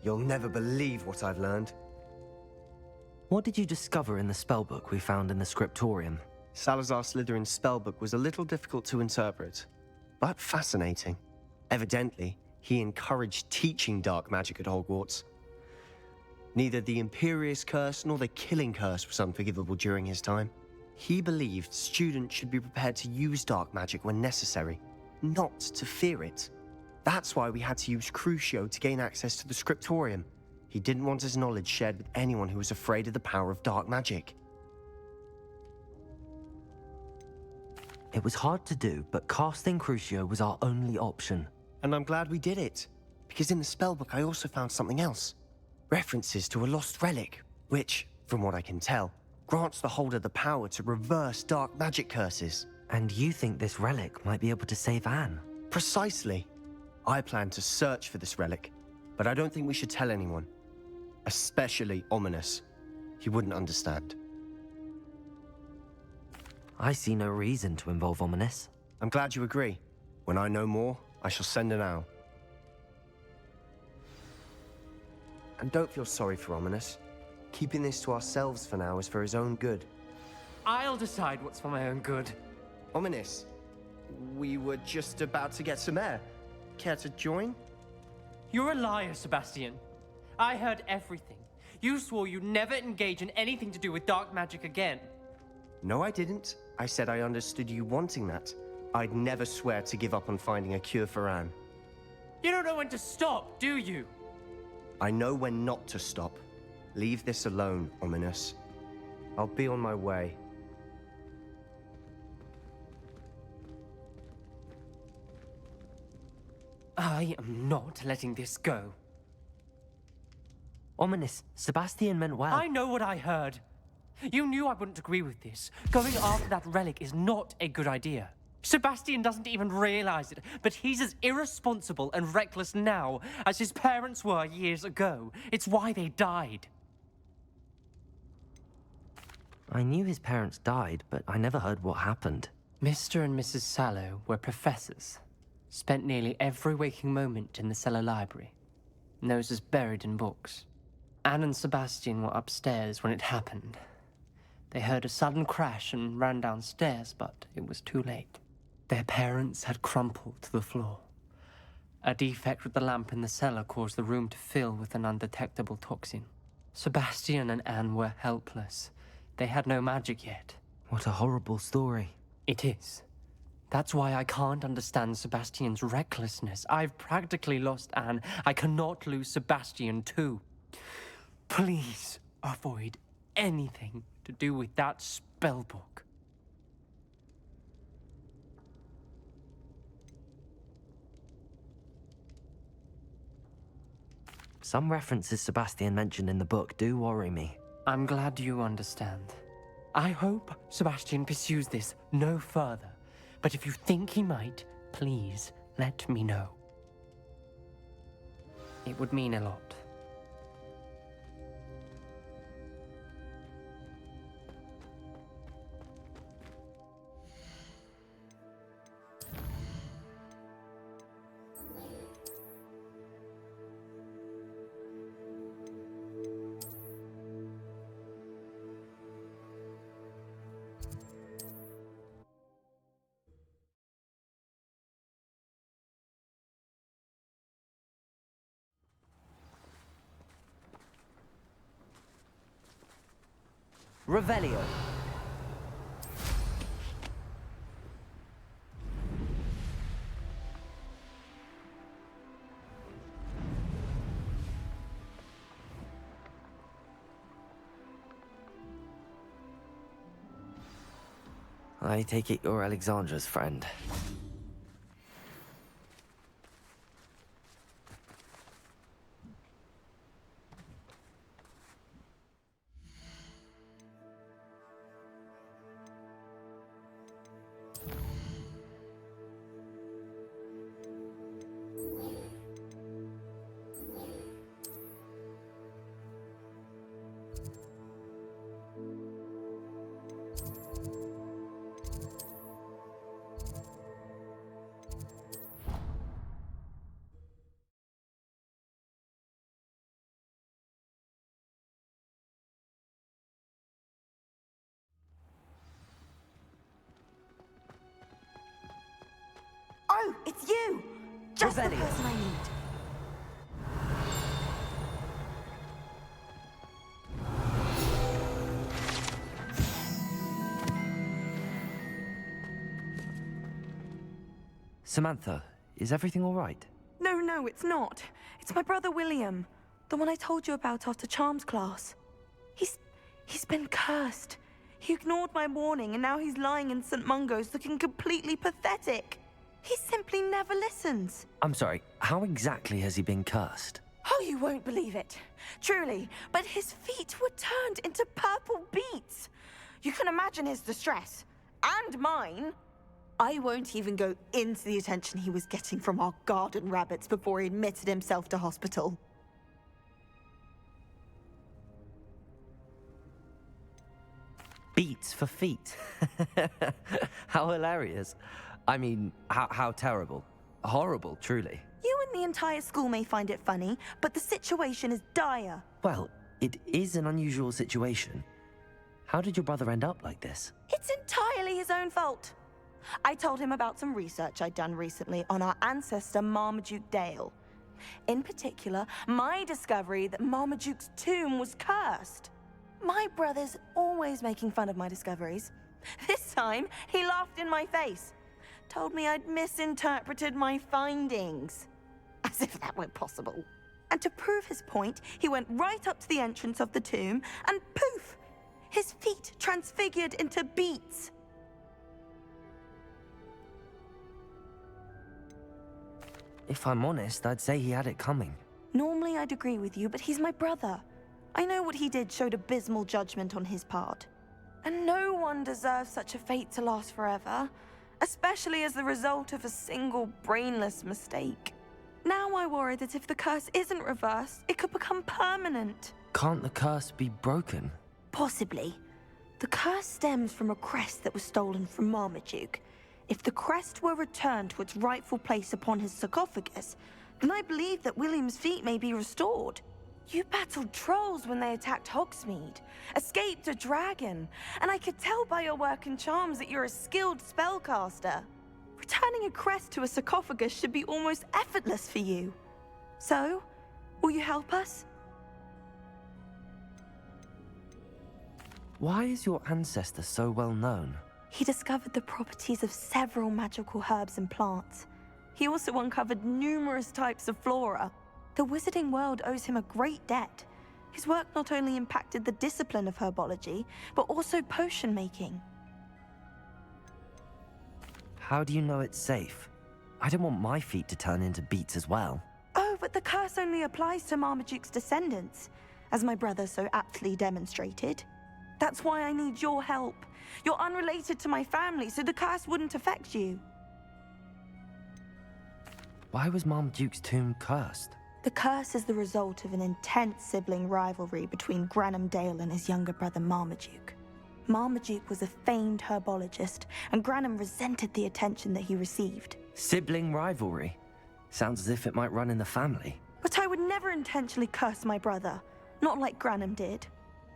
You'll never believe what I've learned. What did you discover in the spellbook we found in the scriptorium? Salazar Slytherin's spellbook was a little difficult to interpret, but fascinating. Evidently, he encouraged teaching dark magic at Hogwarts. Neither the Imperious Curse nor the Killing Curse was unforgivable during his time. He believed students should be prepared to use dark magic when necessary, not to fear it. That's why we had to use Crucio to gain access to the scriptorium. He didn't want his knowledge shared with anyone who was afraid of the power of dark magic. It was hard to do, but casting Crucio was our only option. And I'm glad we did it, because in the spellbook I also found something else. References to a lost relic, which, from what I can tell, grants the holder the power to reverse dark magic curses. And you think this relic might be able to save Anne? Precisely. I plan to search for this relic, but I don't think we should tell anyone. Especially Ominous. He wouldn't understand. I see no reason to involve Ominous. I'm glad you agree. When I know more, I shall send an owl. And don't feel sorry for Ominous. Keeping this to ourselves for now is for his own good. I'll decide what's for my own good. Ominous, we were just about to get some air. Care to join? You're a liar, Sebastian. I heard everything. You swore you'd never engage in anything to do with dark magic again. No, I didn't. I said I understood you wanting that. I'd never swear to give up on finding a cure for Anne. You don't know when to stop, do you? I know when not to stop. Leave this alone, Ominous. I'll be on my way. I am not letting this go. Ominous, Sebastian meant well. I know what I heard. You knew I wouldn't agree with this. Going after that relic is not a good idea. Sebastian doesn't even realize it, but he's as irresponsible and reckless now as his parents were years ago. It's why they died. I knew his parents died, but I never heard what happened. Mr. and Mrs. Sallow were professors. Spent nearly every waking moment in the cellar library. Noses buried in books. Anne and Sebastian were upstairs when it happened. They heard a sudden crash and ran downstairs, but it was too late. Their parents had crumpled to the floor. A defect with the lamp in the cellar caused the room to fill with an undetectable toxin. Sebastian and Anne were helpless. They had no magic yet. What a horrible story. It is. That's why I can't understand Sebastian's recklessness. I've practically lost Anne. I cannot lose Sebastian too. Please avoid anything to do with that spellbook. Some references Sebastian mentioned in the book do worry me. I'm glad you understand. I hope Sebastian pursues this no further. But if you think he might, please let me know. It would mean a lot. Revelio. I take it you're Alexandra's friend. No, it's you! Just the Revelio. person I need. Samantha, is everything all right? No, it's not. It's my brother William. The one I told you about after Charms class. He's been cursed. He ignored my warning and now he's lying in St. Mungo's looking completely pathetic. He simply never listens. I'm sorry, how exactly has he been cursed? Oh, you won't believe it. Truly, but his feet were turned into purple beets. You can imagine his distress. And mine. I won't even go into the attention he was getting from our garden rabbits before he admitted himself to hospital. Beats for feet. How hilarious. I mean, how terrible. Horrible, truly. You and the entire school may find it funny, but the situation is dire. Well, it is an unusual situation. How did your brother end up like this? It's entirely his own fault. I told him about some research I'd done recently on our ancestor Marmaduke Dale. In particular, my discovery that Marmaduke's tomb was cursed. My brother's always making fun of my discoveries. This time, he laughed in my face. Told me I'd misinterpreted my findings. As if that were possible. And to prove his point, he went right up to the entrance of the tomb and poof! His feet transfigured into beets. If I'm honest, I'd say he had it coming. Normally I'd agree with you, but he's my brother. I know what he did showed abysmal judgment on his part. And no one deserves such a fate to last forever, especially as the result of a single brainless mistake. Now I worry that if the curse isn't reversed, it could become permanent. Can't the curse be broken? Possibly. The curse stems from a crest that was stolen from Marmaduke. If the crest were returned to its rightful place upon his sarcophagus, then I believe that William's feet may be restored. You battled trolls when they attacked Hogsmeade, escaped a dragon, and I could tell by your work and charms that you're a skilled spellcaster. Returning a crest to a sarcophagus should be almost effortless for you. So, will you help us? Why is your ancestor so well known? He discovered the properties of several magical herbs and plants. He also uncovered numerous types of flora. The wizarding world owes him a great debt. His work not only impacted the discipline of herbology, but also potion making. How do you know it's safe? I don't want my feet to turn into beets as well. Oh, but the curse only applies to Marmaduke's descendants, as my brother so aptly demonstrated. That's why I need your help. You're unrelated to my family, so the curse wouldn't affect you. Why was Marmaduke's tomb cursed? The curse is the result of an intense sibling rivalry between Granham Dale and his younger brother Marmaduke. Marmaduke was a famed herbologist, and Granham resented the attention that he received. Sibling rivalry? Sounds as if it might run in the family. But I would never intentionally curse my brother, not like Granham did.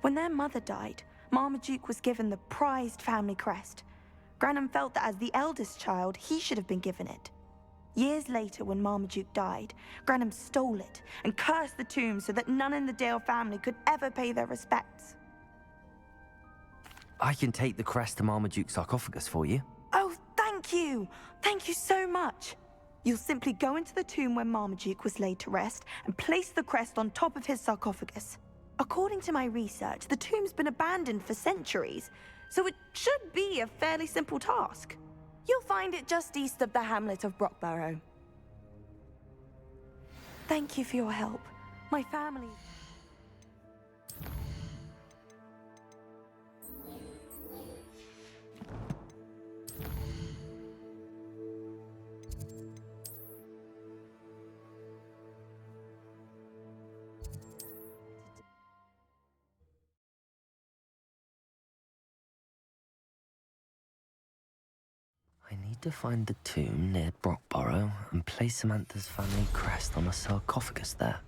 When their mother died, Marmaduke was given the prized family crest. Granham felt that as the eldest child, he should have been given it. Years later, when Marmaduke died, Granham stole it and cursed the tomb so that none in the Dale family could ever pay their respects. I can take the crest to Marmaduke's sarcophagus for you. Oh, thank you! Thank you so much! You'll simply go into the tomb where Marmaduke was laid to rest and place the crest on top of his sarcophagus. According to my research, the tomb's been abandoned for centuries, so it should be a fairly simple task. You'll find it just east of the hamlet of Brockborough. Thank you for your help. My family... I need to find the tomb near Brockborough and place Samantha's family crest on a sarcophagus there.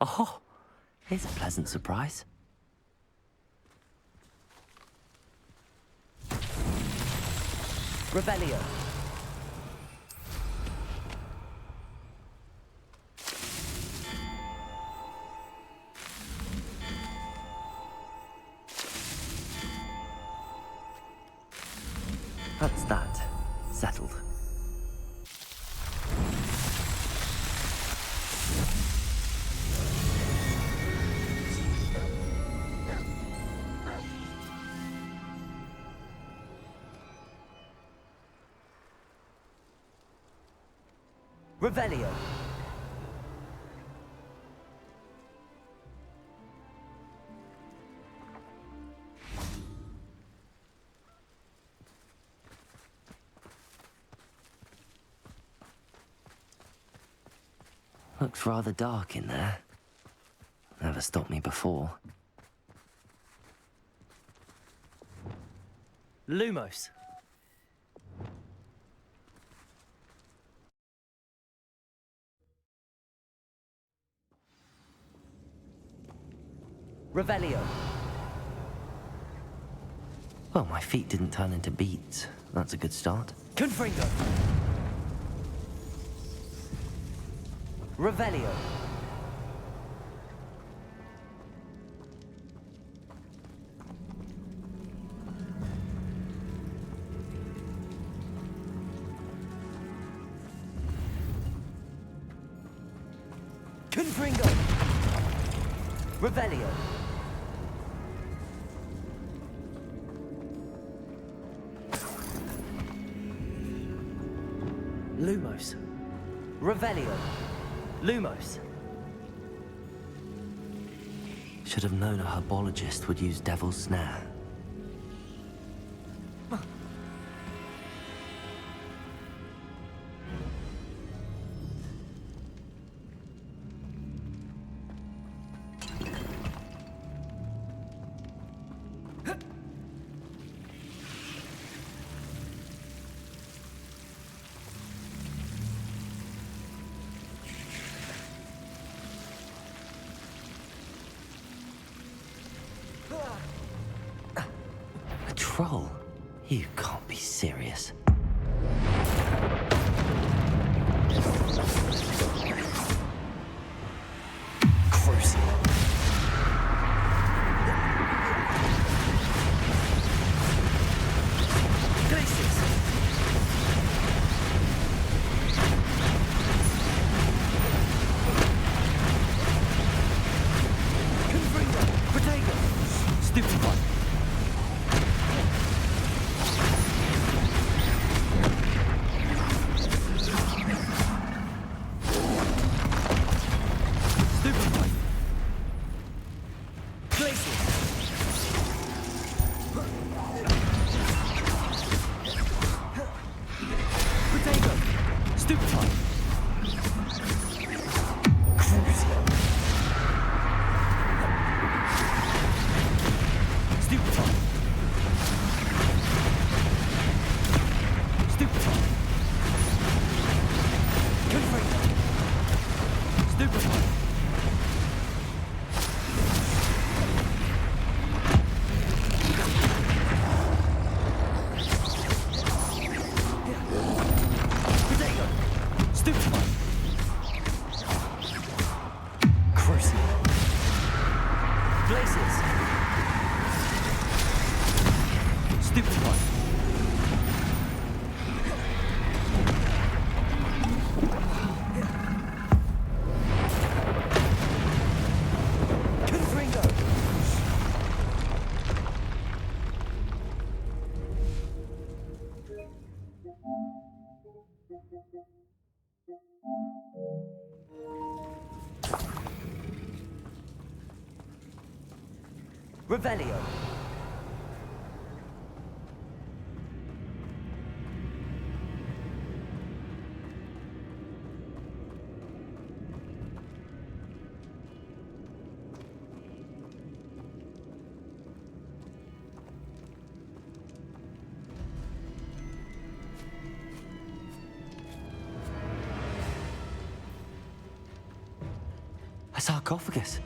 Oh, here's a pleasant surprise. Revelio. That's that. Settled. Revelio. Looks rather dark in there. Never stopped me before. Lumos. Revelio. Well, my feet didn't turn into beats. That's a good start. Confringo. Revelio. Confringo. Revelio. Lumos. Revelio. Lumos. Should have known a herbologist would use Devil's Snare. A troll? You can't be serious. Crucible. Glaciers. Confringo. Protego. Stupid one. Revelio. A sarcophagus.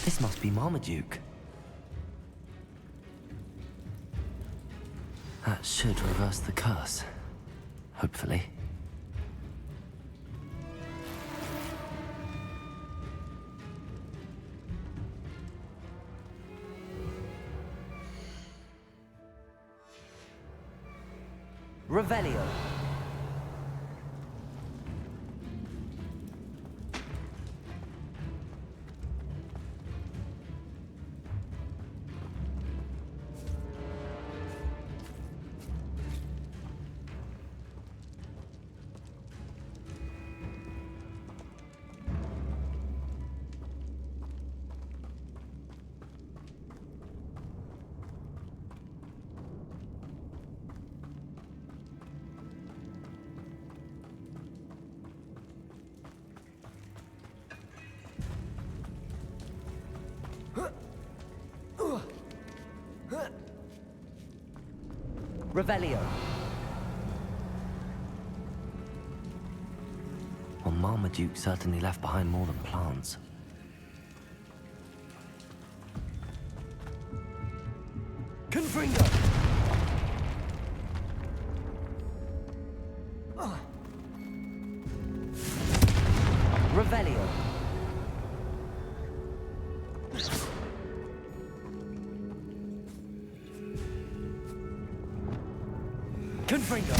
This must be Marmaduke. That should reverse the curse. Hopefully. Revelio. Revelio. Well, Marmaduke certainly left behind more than plants. Confringo! Revelio. Confringo.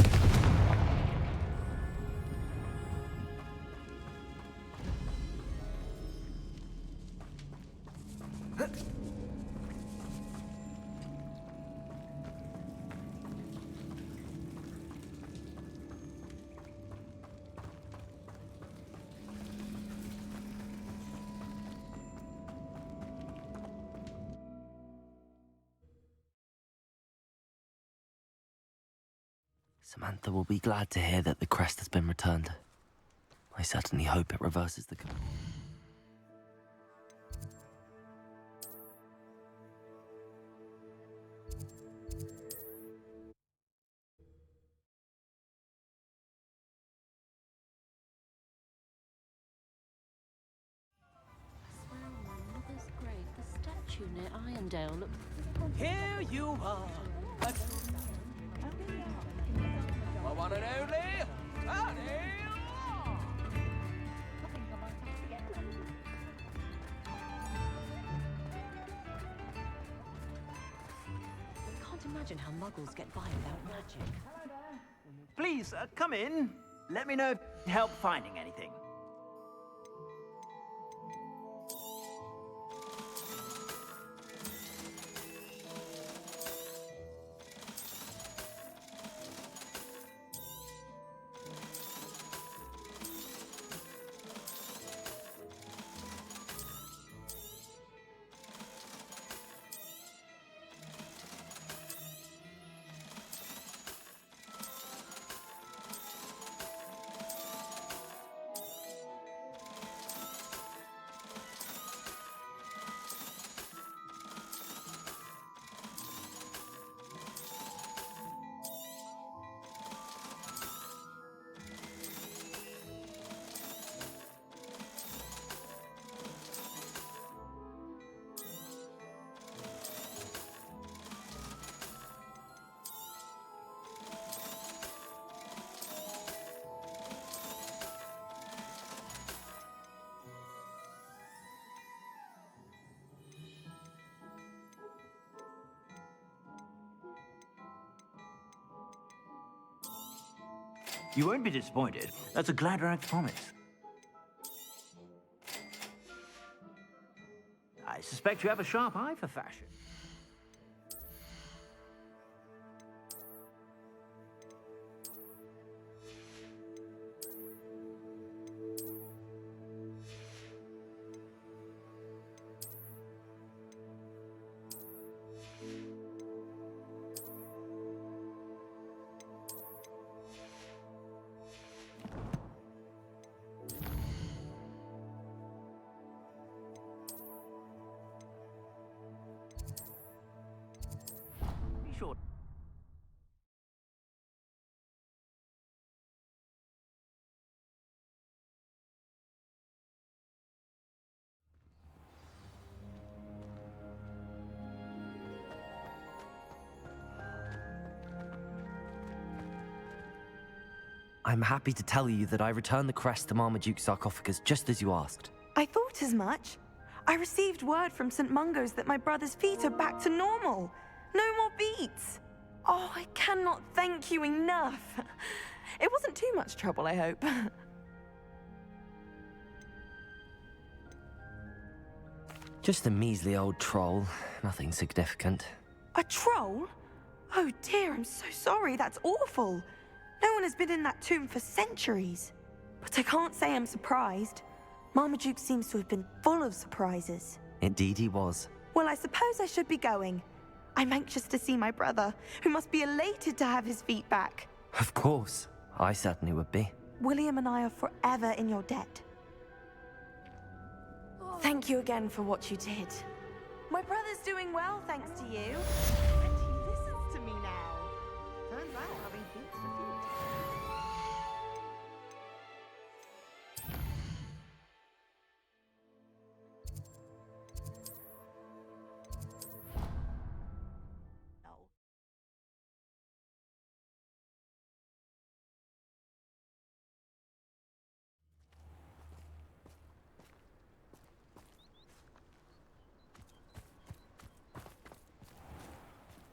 Samantha will be glad to hear that the crest has been returned. I certainly hope it reverses the... Near Irondale looks... Here you are. My one and only, Honey. I can't imagine how muggles get by without magic. Please, come in. Let me know if you help finding anything. You won't be disappointed. That's a Gladrax promise. I suspect you have a sharp eye for fashion. I'm happy to tell you that I returned the crest to Marmaduke's sarcophagus just as you asked. I thought as much. I received word from St. Mungo's that my brother's feet are back to normal. No more beats. Oh, I cannot thank you enough. It wasn't too much trouble, I hope. Just a measly old troll. Nothing significant. A troll? Oh dear, I'm so sorry. That's awful. No one has been in that tomb for centuries. But I can't say I'm surprised. Marmaduke seems to have been full of surprises. Indeed he was. Well, I suppose I should be going. I'm anxious to see my brother, who must be elated to have his feet back. Of course. I certainly would be. William and I are forever in your debt. Thank you again for what you did. My brother's doing well, thanks to you. And he listens to me now. Turns out having feet's for feet.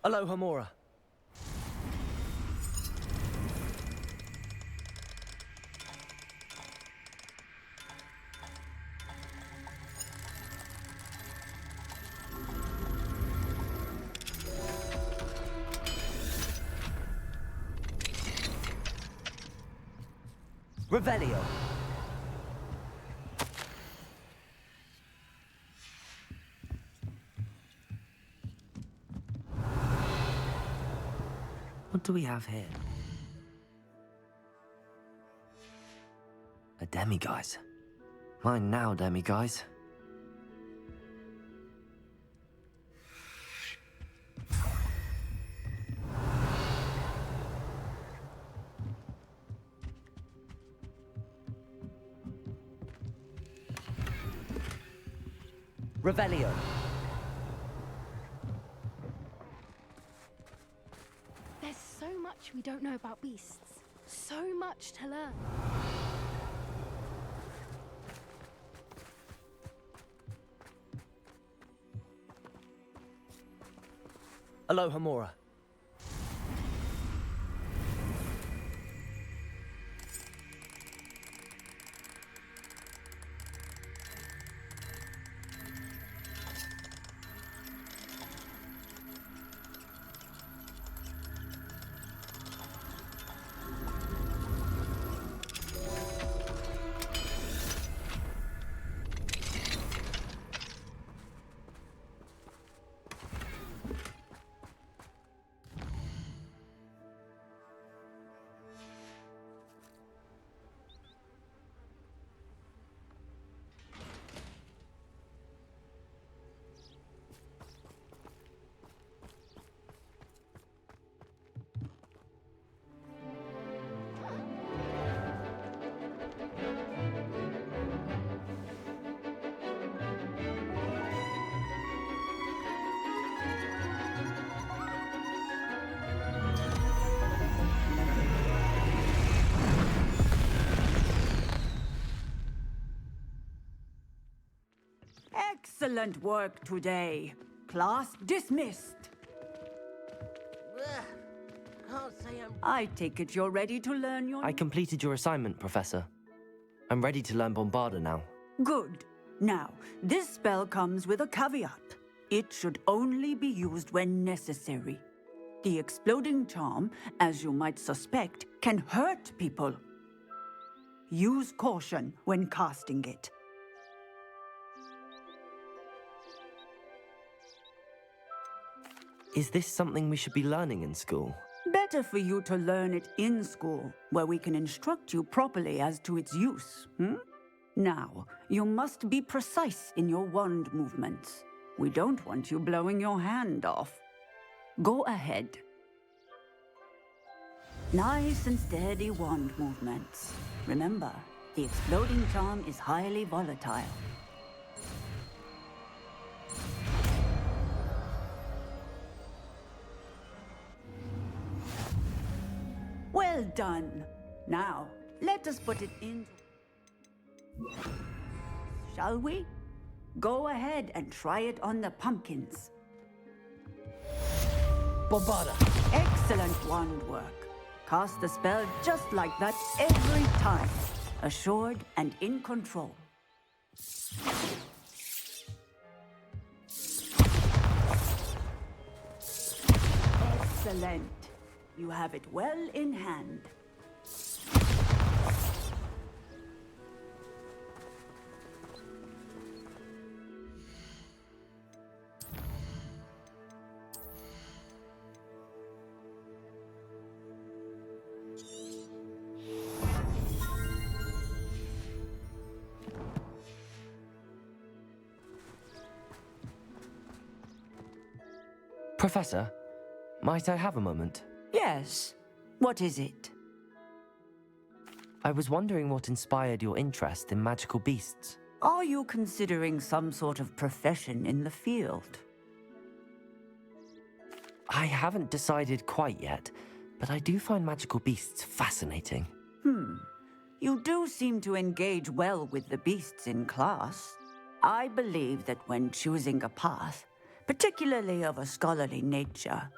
Aloha, Mora. Revelio. What do we have here? A demiguise. Mine now, demiguise. Revelio. There's so much we don't know about beasts. So much to learn. Aloha, Mora. Excellent work today. Class dismissed. I take it you're ready to learn your... I completed your assignment, Professor. I'm ready to learn Bombarda now. Good. Now, this spell comes with a caveat. It should only be used when necessary. The exploding charm, as you might suspect, can hurt people. Use caution when casting it. Is this something we should be learning in school? Better for you to learn it in school, where we can instruct you properly as to its use, Now, you must be precise in your wand movements. We don't want you blowing your hand off. Go ahead. Nice and steady wand movements. Remember, the exploding charm is highly volatile. Well done. Now, let us put it in. Shall we? Go ahead and try it on the pumpkins. Bombada! Excellent wand work. Cast the spell just like that every time. Assured and in control. Excellent. You have it well in hand. Professor, might I have a moment? Yes. What is it? I was wondering what inspired your interest in magical beasts. Are you considering some sort of profession in the field? I haven't decided quite yet, but I do find magical beasts fascinating. You do seem to engage well with the beasts in class. I believe that when choosing a path, particularly of a scholarly nature,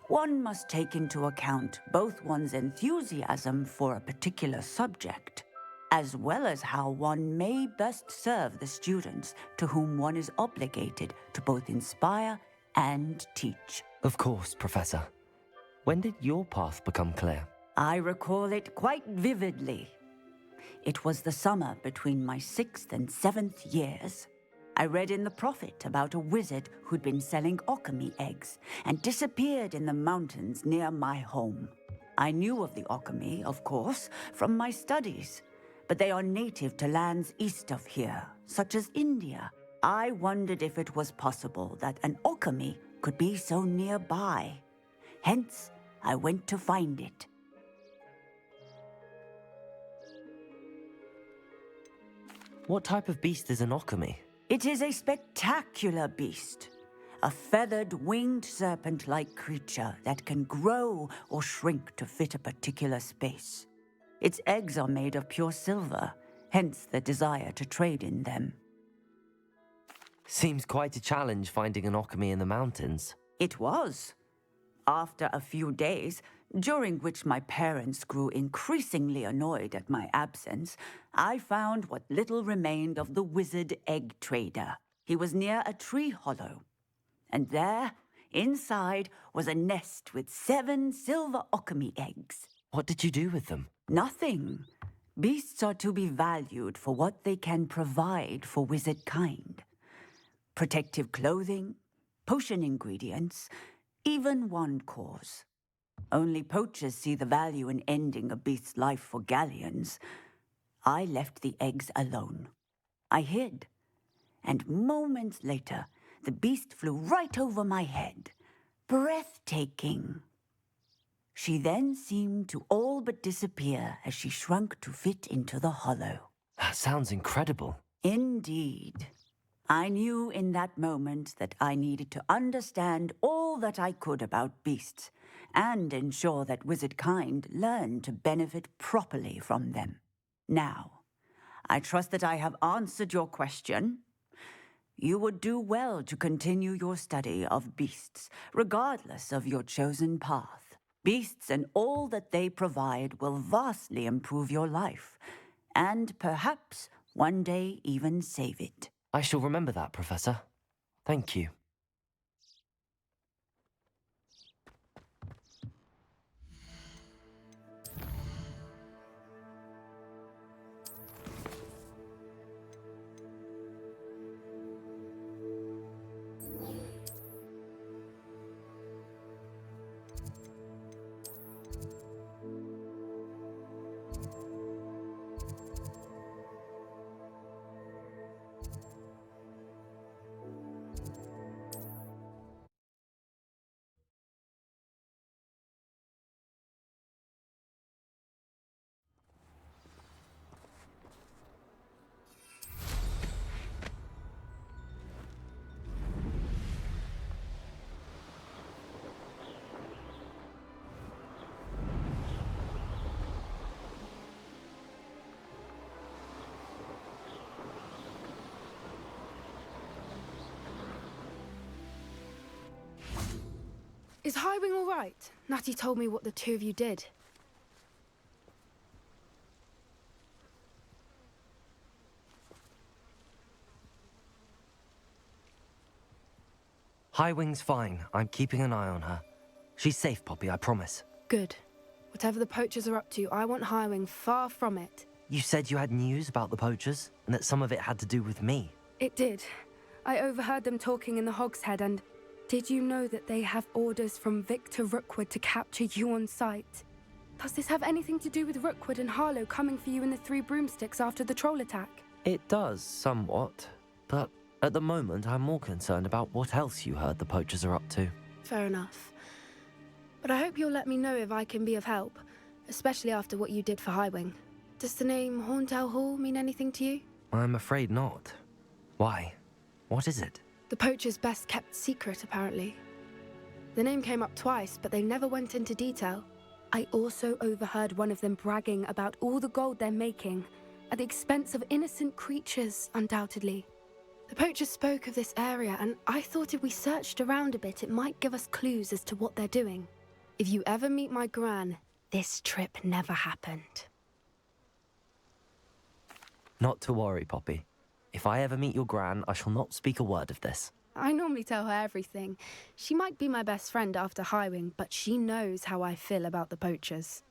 one must take into account both one's enthusiasm for a particular subject, as well as how one may best serve the students to whom one is obligated to both inspire and teach. Of course, Professor. When did your path become clear? I recall it quite vividly. It was the summer between my 6th and 7th years. I read in the Prophet about a wizard who'd been selling alchemy eggs and disappeared in the mountains near my home. I knew of the alchemy, of course, from my studies, but they are native to lands east of here, such as India. I wondered if it was possible that an alchemy could be so nearby. Hence, I went to find it. What type of beast is an alchemy? It is a spectacular beast. A feathered, winged serpent-like creature that can grow or shrink to fit a particular space. Its eggs are made of pure silver, hence the desire to trade in them. Seems quite a challenge finding an alchemy in the mountains. It was. After a few days, during which my parents grew increasingly annoyed at my absence, I found what little remained of the wizard egg trader. He was near a tree hollow, and there, inside, was a nest with 7 silver alchemy eggs. What did you do with them? Nothing. Beasts are to be valued for what they can provide for wizard kind. Protective clothing, potion ingredients, even wand cores. Only poachers see the value in ending a beast's life for galleons. I left the eggs alone. I hid, and moments later, the beast flew right over my head. Breathtaking. She then seemed to all but disappear as she shrunk to fit into the hollow. That sounds incredible. Indeed. I knew in that moment that I needed to understand all that I could about beasts and ensure that wizard kind learned to benefit properly from them. Now, I trust that I have answered your question. You would do well to continue your study of beasts, regardless of your chosen path. Beasts and all that they provide will vastly improve your life, and perhaps one day even save it. I shall remember that, Professor. Thank you. Is Highwing all right? Natty told me what the two of you did. Highwing's fine. I'm keeping an eye on her. She's safe, Poppy, I promise. Good. Whatever the poachers are up to, I want Highwing far from it. You said you had news about the poachers, and that some of it had to do with me. It did. I overheard them talking in the Hogshead, and did you know that they have orders from Victor Rookwood to capture you on sight? Does this have anything to do with Rookwood and Harlow coming for you in the Three Broomsticks after the troll attack? It does, somewhat. But at the moment, I'm more concerned about what else you heard the poachers are up to. Fair enough. But I hope you'll let me know if I can be of help, especially after what you did for Highwing. Does the name Horntail Hall mean anything to you? I'm afraid not. Why? What is it? The poacher's best kept secret, apparently. The name came up twice, but they never went into detail. I also overheard one of them bragging about all the gold they're making, at the expense of innocent creatures, undoubtedly. The poachers spoke of this area, and I thought if we searched around a bit, it might give us clues as to what they're doing. If you ever meet my gran, this trip never happened. Not to worry, Poppy. If I ever meet your gran, I shall not speak a word of this. I normally tell her everything. She might be my best friend after Highwing, but she knows how I feel about the poachers.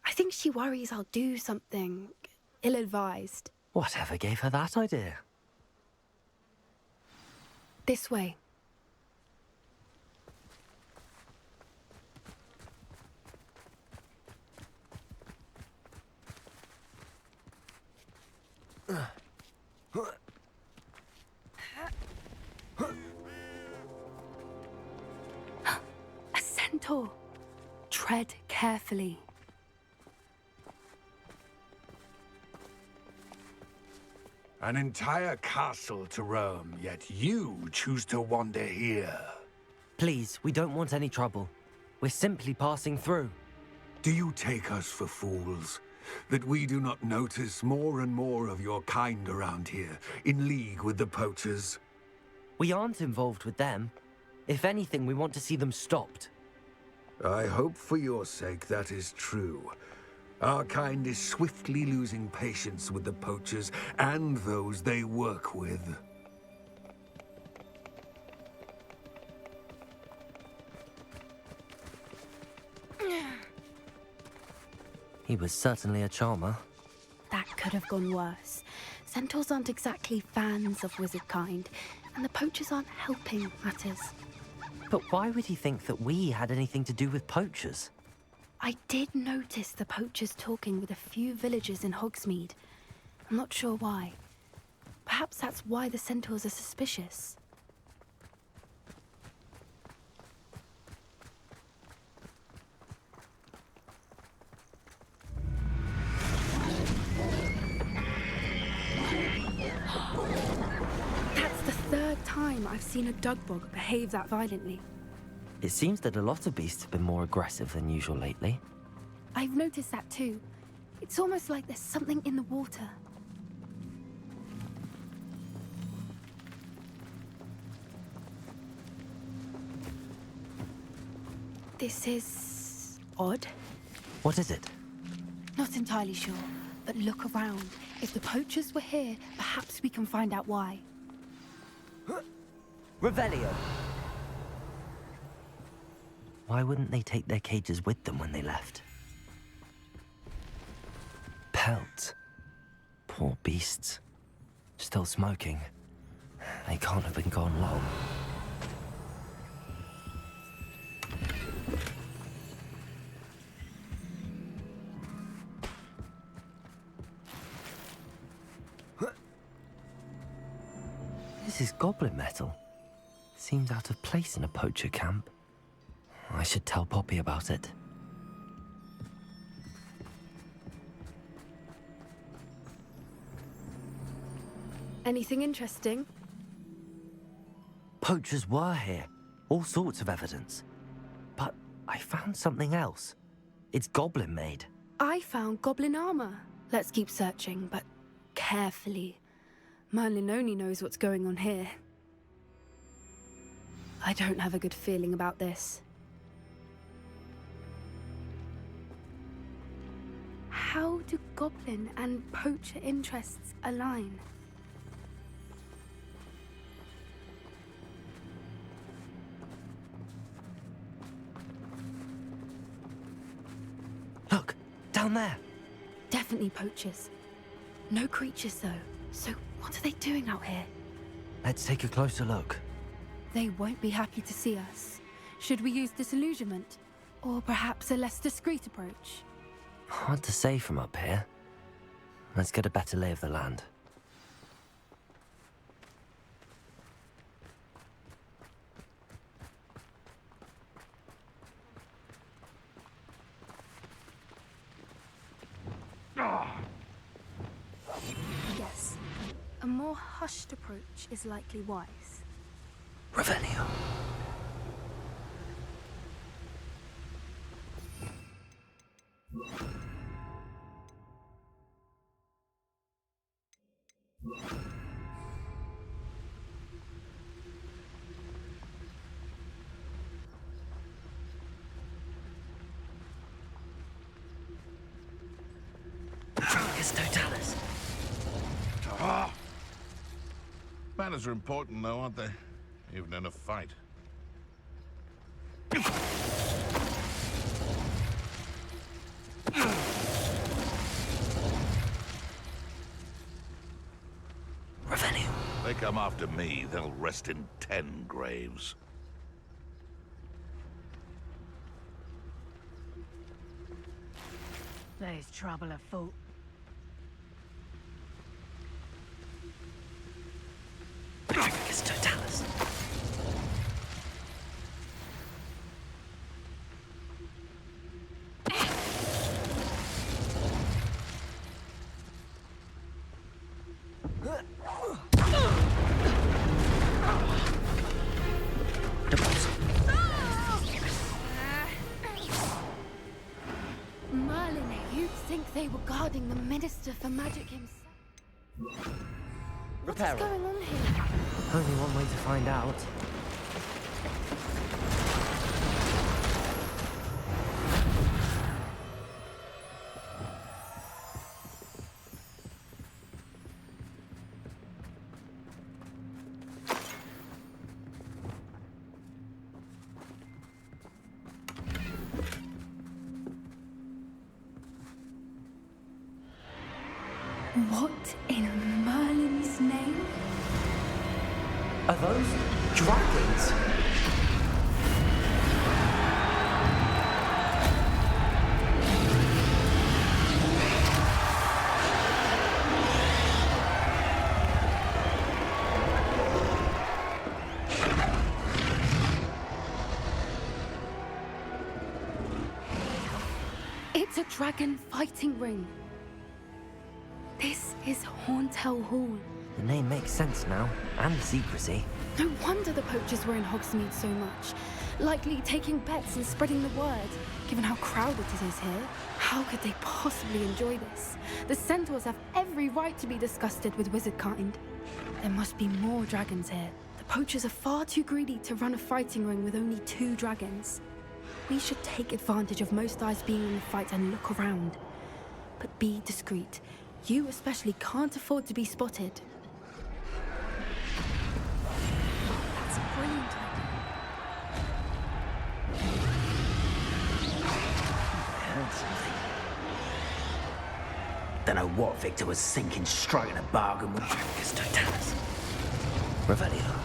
I think she worries I'll do something ill-advised. Whatever gave her that idea? This way. A centaur. Tread carefully. An entire castle to roam, yet you choose to wander here. Please, we don't want any trouble. We're simply passing through. Do you take us for fools? That we do not notice more and more of your kind around here, in league with the poachers? We aren't involved with them. If anything, we want to see them stopped. I hope for your sake that is true. Our kind is swiftly losing patience with the poachers and those they work with. He was certainly a charmer. That could have gone worse. Centaurs aren't exactly fans of wizard kind, and the poachers aren't helping matters. But why would he think that we had anything to do with poachers? I did notice the poachers talking with a few villagers in Hogsmeade. I'm not sure why. Perhaps that's why the centaurs are suspicious. That's the third time I've seen a dugbog behave that violently. It seems that a lot of beasts have been more aggressive than usual lately. I've noticed that too. It's almost like there's something in the water. This is odd. What is it? Not entirely sure, but look around. If the poachers were here, perhaps we can find out why. Revelio! Why wouldn't they take their cages with them when they left? Pelt. Poor beasts. Still smoking. They can't have been gone long. This is goblin metal. Seems out of place in a poacher camp. I should tell Poppy about it. Anything interesting? Poachers were here. All sorts of evidence. But I found something else. It's goblin made. I found goblin armor. Let's keep searching, but carefully. Merlin only knows what's going on here. I don't have a good feeling about this. how do goblin and poacher interests align? Look, down there. Definitely poachers. No creatures, though. So what are they doing out here? Let's take a closer look. They won't be happy to see us. Should we use disillusionment? Or perhaps a less discreet approach? Hard to say from up here. Let's get a better lay of the land. Yes. A more hushed approach is likely wise. Revelio. Totalis. Manners are important, though, aren't they? Even in a fight. Revenue. They come after me, they'll rest in 10 graves. There's trouble afoot. Totalis. Merlin, you'd think they were guarding the Minister for Magic himself. What's going on here? Only one way to find out. What in Merlin's name? Are those dragons? It's a dragon fighting ring. This is Horntail Hall. The name makes sense now, and the secrecy. No wonder the poachers were in Hogsmeade so much. Likely taking bets and spreading the word, given how crowded it is here. How could they possibly enjoy this? The centaurs have every right to be disgusted with wizardkind. There must be more dragons here. The poachers are far too greedy to run a fighting ring with only 2 dragons. We should take advantage of most eyes being in the fight and look around. But be discreet. You especially can't afford to be spotted. That's a brilliant idea. I heard something. Don't know what Victor was thinking, striking a bargain with Totalis. Revelio.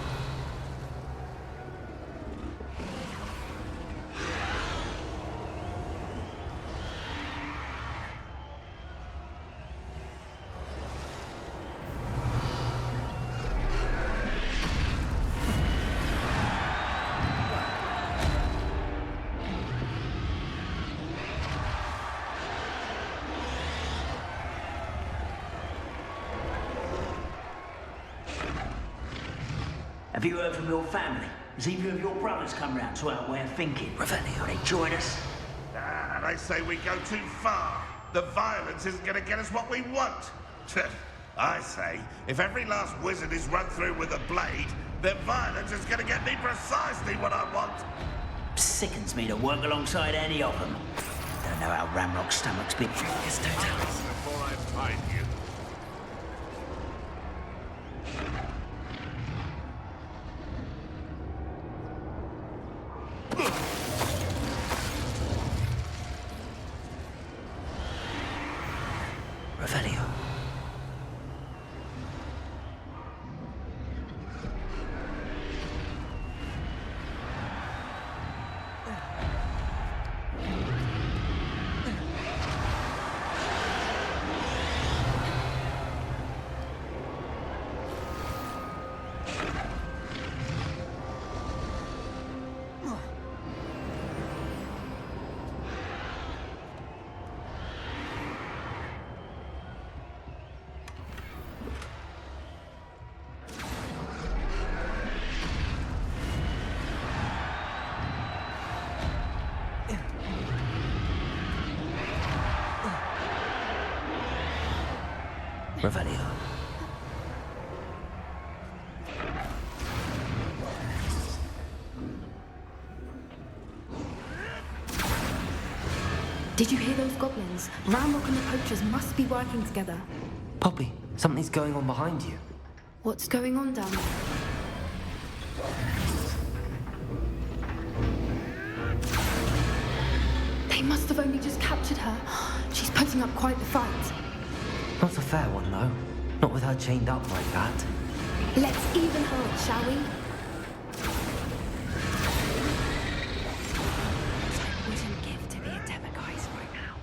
Have you heard from your family? Has either of your brothers come round to our way of thinking? Revelio. Will they join us? They say we go too far. The violence isn't going to get us what we want. I say, if every last wizard is run through with a blade, then violence is going to get me precisely what I want. Sickens me to work alongside any of them. Don't never know how Ramrock's stomach's been. Before I find you. Revelio. Revelio. Did you hear those goblins? Ramrock and the poachers must be working together. Poppy, something's going on behind you. What's going on down there? They must have only just captured her. She's putting up quite the fight. Not a fair one, though. Not with her chained up like that. Let's even her up, shall we? I wouldn't give to be a Demiguise right now.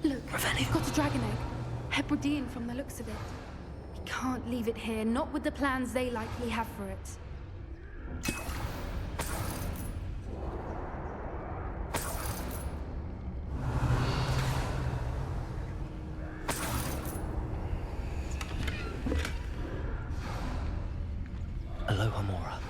Look, we've got a dragon egg. Hebridean from the looks of it. We can't leave it here, not with the plans they likely have for it. Aloha Mora.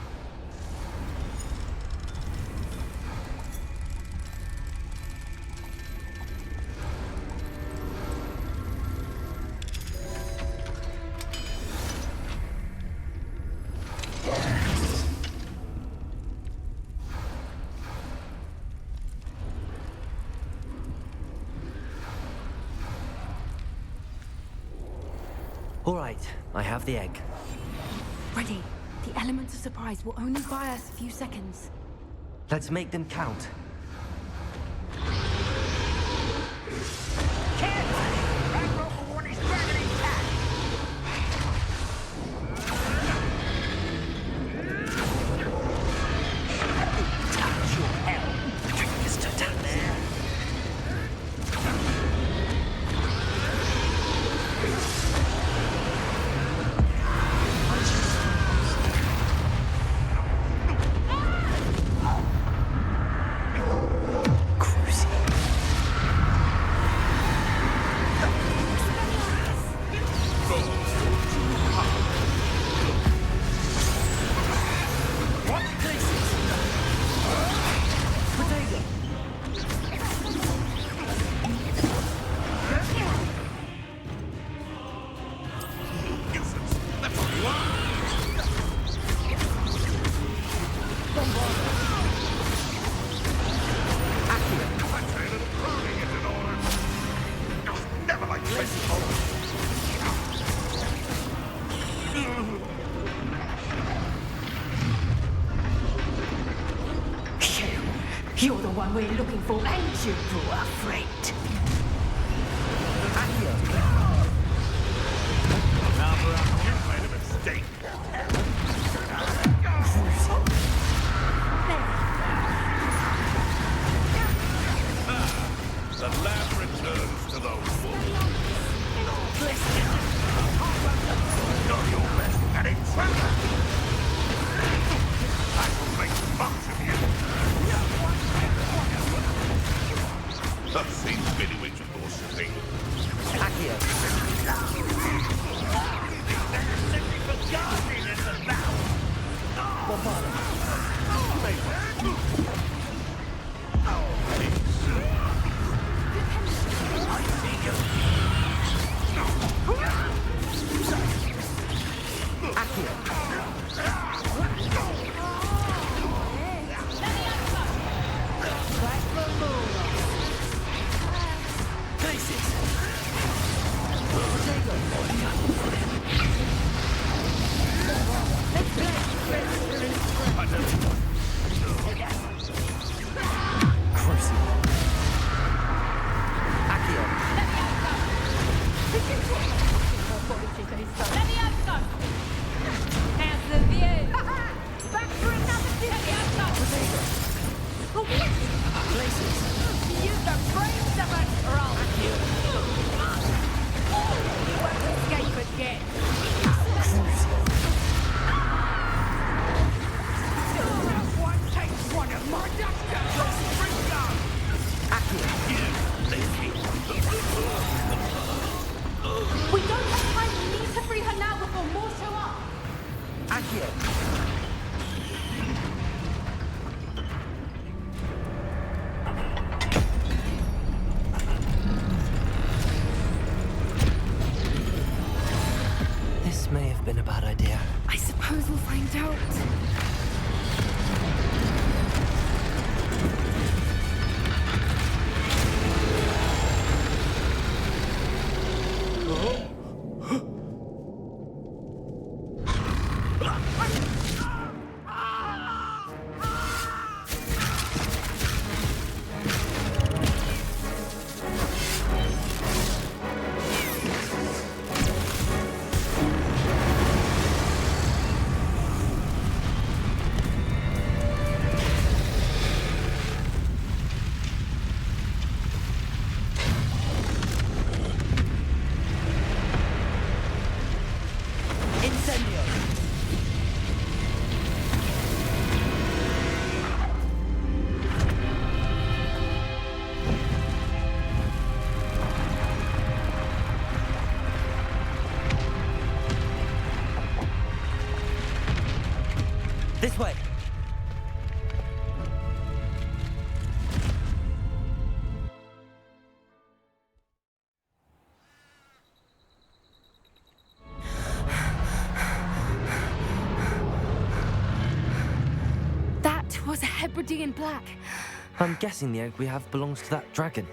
All right, I have the egg. Ready. The element of surprise will only buy us a few seconds. Let's make them count. You're the one we're looking for, ain't you, poor friend? Now, perhaps you made a mistake. The lab returns to the wolves. You're your best at intruder. I will make much of you. I've seen Bidywitch bullshitting. Accio. Simply for guarding in the battle. We don't have time. We need to free her now before more show up. This may have been a bad idea. I suppose we'll find out. This way. That was a Hebridean black. I'm guessing the egg we have belongs to that dragon.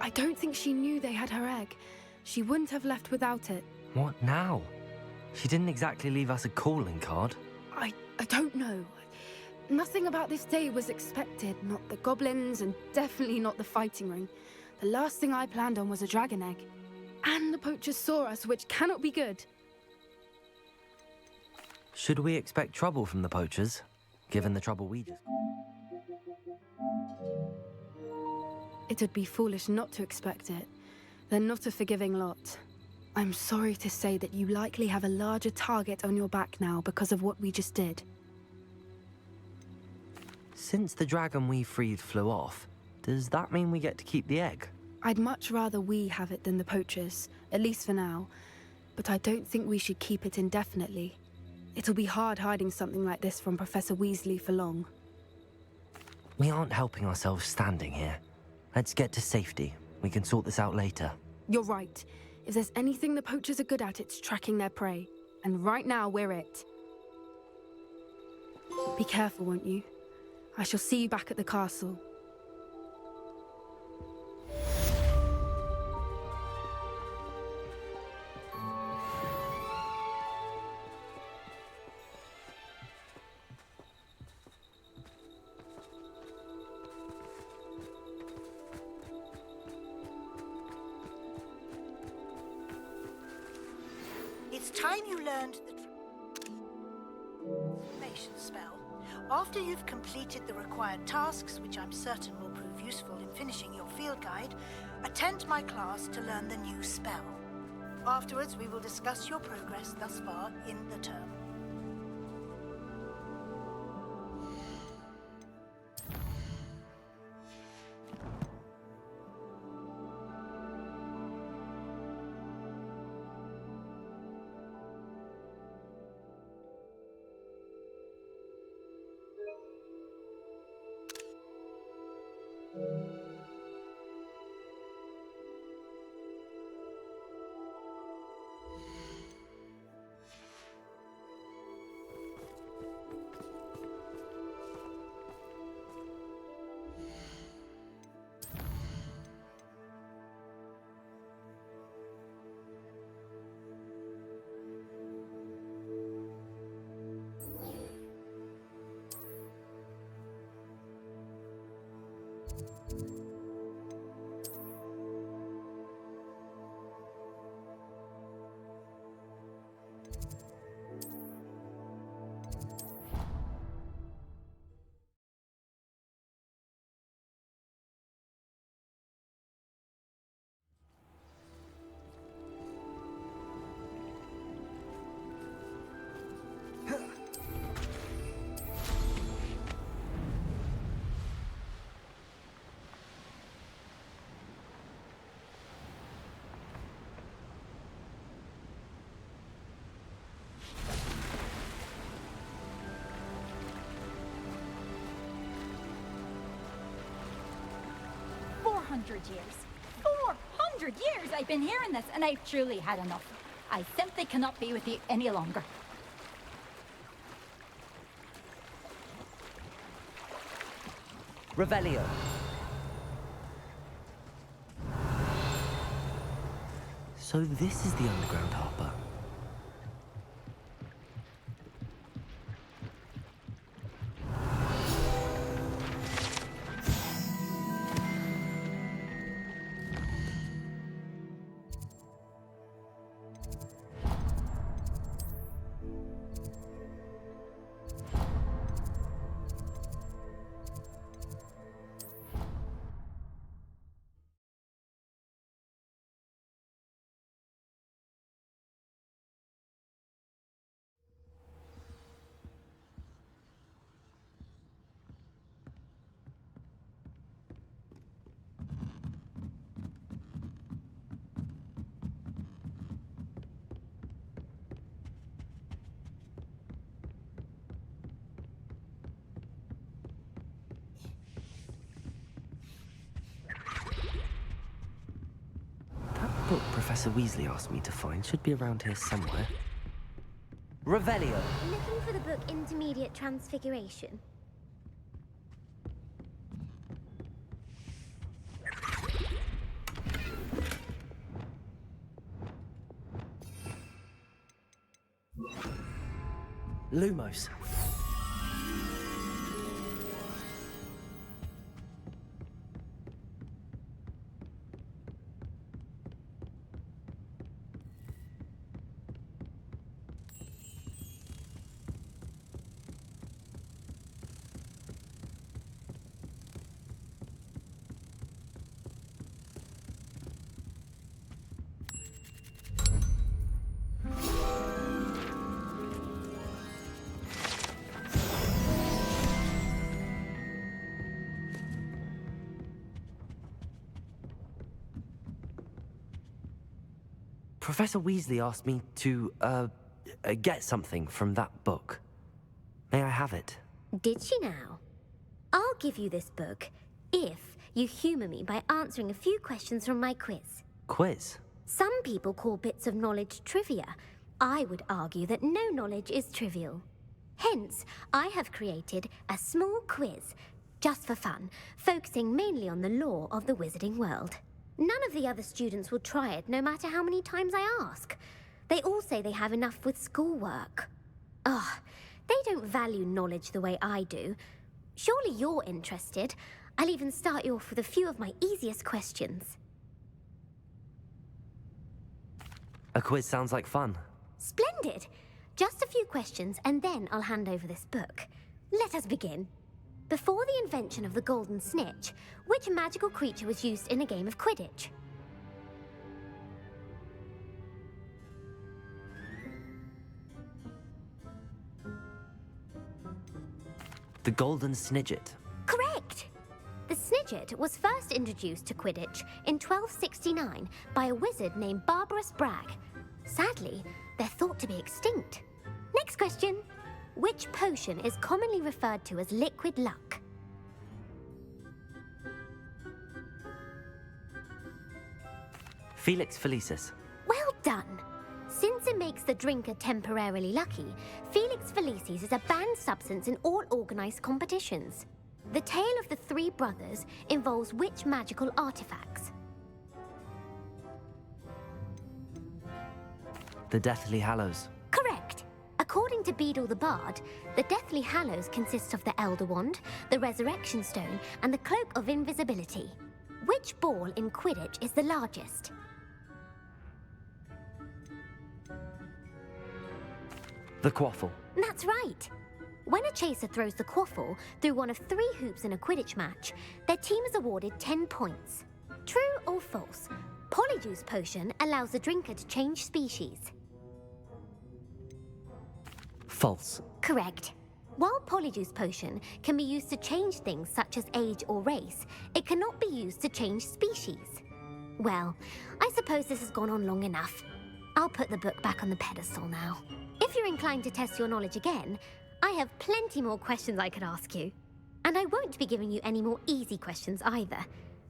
I don't think she knew they had her egg. She wouldn't have left without it. What now? She didn't exactly leave us a calling card. I don't know. Nothing about this day was expected. Not the goblins, and definitely not the fighting ring. The last thing I planned on was a dragon egg. And the poachers saw us, which cannot be good. Should we expect trouble from the poachers, given the trouble we just... It would be foolish not to expect it. They're not a forgiving lot. I'm sorry to say that you likely have a larger target on your back now because of what we just did. Since the dragon we freed flew off, does that mean we get to keep the egg? I'd much rather we have it than the poachers, at least for now. But I don't think we should keep it indefinitely. It'll be hard hiding something like this from Professor Weasley for long. We aren't helping ourselves standing here. Let's get to safety. We can sort this out later. You're right. If there's anything the poachers are good at, it's tracking their prey. And right now, we're it. Be careful, won't you? I shall see you back at the castle. It's time you learned the transformation spell. After you've completed the required tasks, which I'm certain will prove useful in finishing your field guide, attend my class to learn the new spell. Afterwards, we will discuss your progress thus far in the term. 400 years. 400 years I've been hearing this, and I've truly had enough. I simply cannot be with you any longer. Revelio. So this is the underground harbor. Book Professor Weasley asked me to find should be around here somewhere. Revelio. Looking for the book Intermediate Transfiguration. Lumos. Professor Weasley asked me to, get something from that book. May I have it? Did she now? I'll give you this book if you humor me by answering a few questions from my quiz. Quiz? Some people call bits of knowledge trivia. I would argue that no knowledge is trivial. Hence, I have created a small quiz, just for fun, focusing mainly on the lore of the wizarding world. None of the other students will try it, no matter how many times I ask. They all say they have enough with schoolwork. Ugh, they don't value knowledge the way I do. Surely you're interested. I'll even start you off with a few of my easiest questions. A quiz sounds like fun. Splendid! Just a few questions, and then I'll hand over this book. Let us begin. Before the invention of the golden snitch, which magical creature was used in a game of Quidditch? The golden snidget. Correct! The snidget was first introduced to Quidditch in 1269 by a wizard named Barbarous Bragg. Sadly, they're thought to be extinct. Next question. Which potion is commonly referred to as liquid luck? Felix Felicis. Well done! Since it makes the drinker temporarily lucky, Felix Felicis is a banned substance in all organized competitions. The tale of the three brothers involves which magical artifacts? The Deathly Hallows. Correct! According to Beedle the Bard, the Deathly Hallows consists of the Elder Wand, the Resurrection Stone, and the Cloak of Invisibility. Which ball in Quidditch is the largest? The Quaffle. That's right! When a chaser throws the quaffle through one of 3 hoops in a Quidditch match, their team is awarded 10 points. True or false? Polyjuice Potion allows the drinker to change species. False. Correct. While Polyjuice Potion can be used to change things such as age or race, it cannot be used to change species. Well, I suppose this has gone on long enough. I'll put the book back on the pedestal now. If you're inclined to test your knowledge again, I have plenty more questions I could ask you. And I won't be giving you any more easy questions either.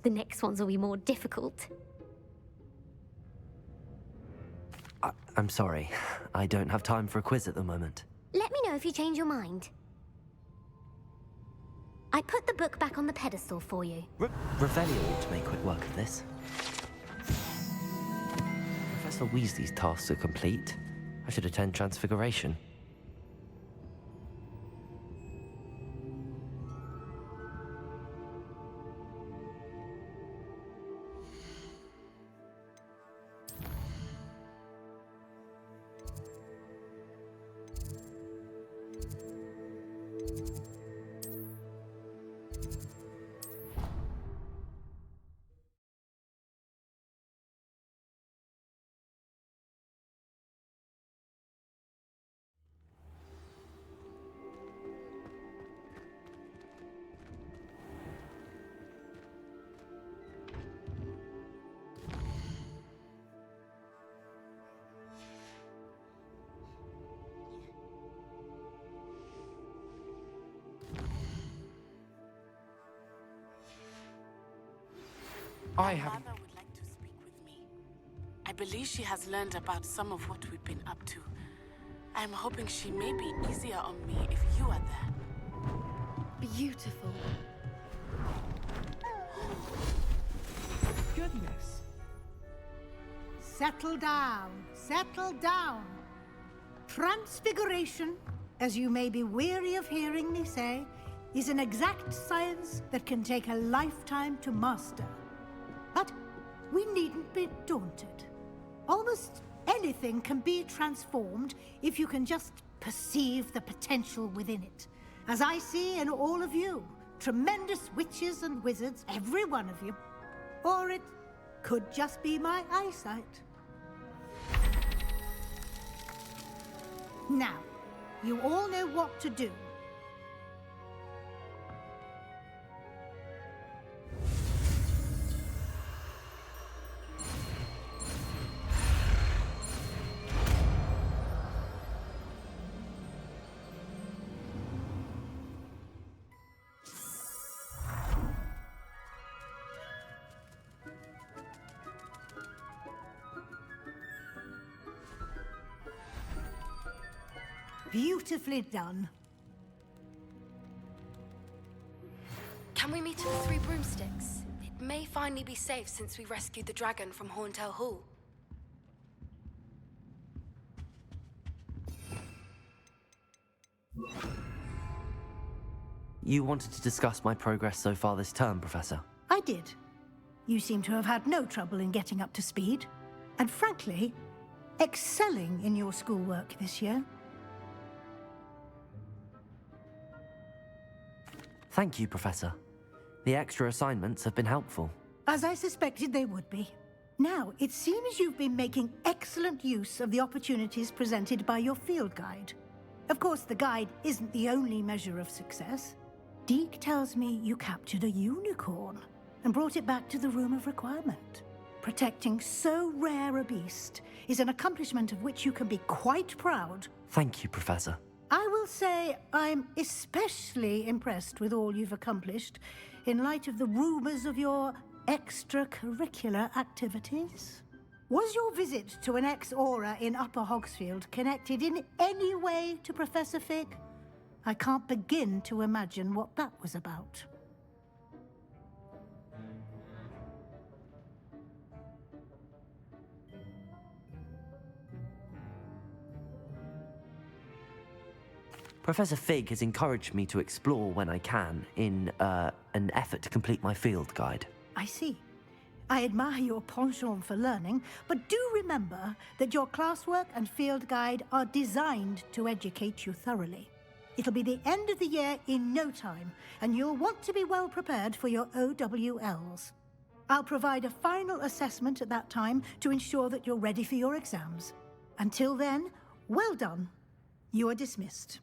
The The next ones will be more difficult. I'm sorry. I don't have time for a quiz at the moment. Let me know if you change your mind. I put the book back on the pedestal for you. Revelio ought to make quick work of this. Professor Weasley's tasks are complete. I should attend Transfiguration. My mother would like to speak with me. I believe she has learned about some of what we've been up to. I am hoping she may be easier on me if you are there. Beautiful. Goodness. Settle down. Settle down. Transfiguration, as you may be weary of hearing me say, is an exact science that can take a lifetime to master. But we needn't be daunted. Almost anything can be transformed if you can just perceive the potential within it. As I see in all of you, tremendous witches and wizards, every one of you. Or it could just be my eyesight. Now, you all know what to do. Beautifully done. Can we meet at the Three Broomsticks? It may finally be safe since we rescued the dragon from Horntail Hall. You wanted to discuss my progress so far this term, Professor? I did. You seem to have had no trouble in getting up to speed. And frankly, excelling in your schoolwork this year. Thank you, Professor. The extra assignments have been helpful. As I suspected they would be. Now, it seems you've been making excellent use of the opportunities presented by your field guide. Of course, the guide isn't the only measure of success. Deke tells me you captured a unicorn and brought it back to the Room of Requirement. Protecting so rare a beast is an accomplishment of which you can be quite proud. Thank you, Professor. I will say I'm especially impressed with all you've accomplished in light of the rumors of your extracurricular activities. Was your visit to an ex-aura in Upper Hogsfield connected in any way to Professor Fig? I can't begin to imagine what that was about. Professor Fig has encouraged me to explore when I can in an effort to complete my field guide. I see. I admire your penchant for learning, but do remember that your classwork and field guide are designed to educate you thoroughly. It'll be the end of the year in no time, and you'll want to be well prepared for your OWLs. I'll provide a final assessment at that time to ensure that you're ready for your exams. Until then, well done. You are dismissed.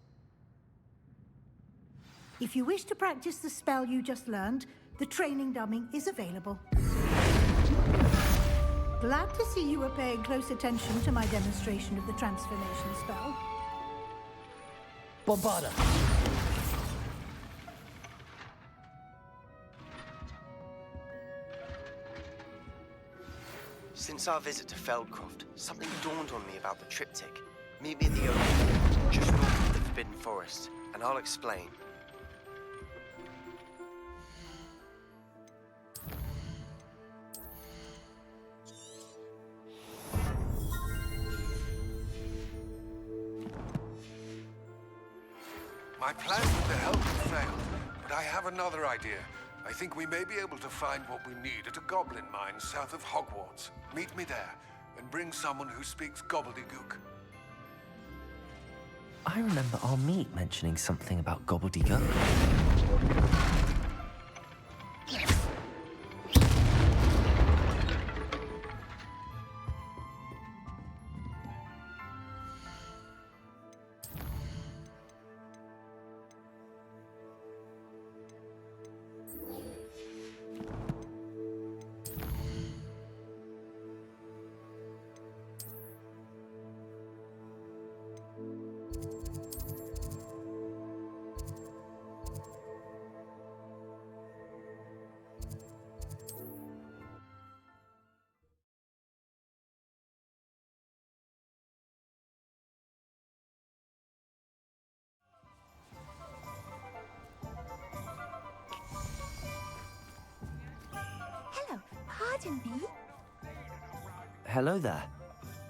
If you wish to practice the spell you just learned, the training dummy is available. Glad to see you were paying close attention to my demonstration of the transformation spell. Bombarda! Since our visit to Feldcroft, something dawned on me about the triptych. Meet me at the open, just north of the Forbidden Forest, and I'll explain. My plan with the help failed, but I have another idea. I think we may be able to find what we need at a goblin mine south of Hogwarts. Meet me there, and bring someone who speaks gobbledygook. I remember our meet mentioning something about gobbledygook. Hello, pardon me. Hello there.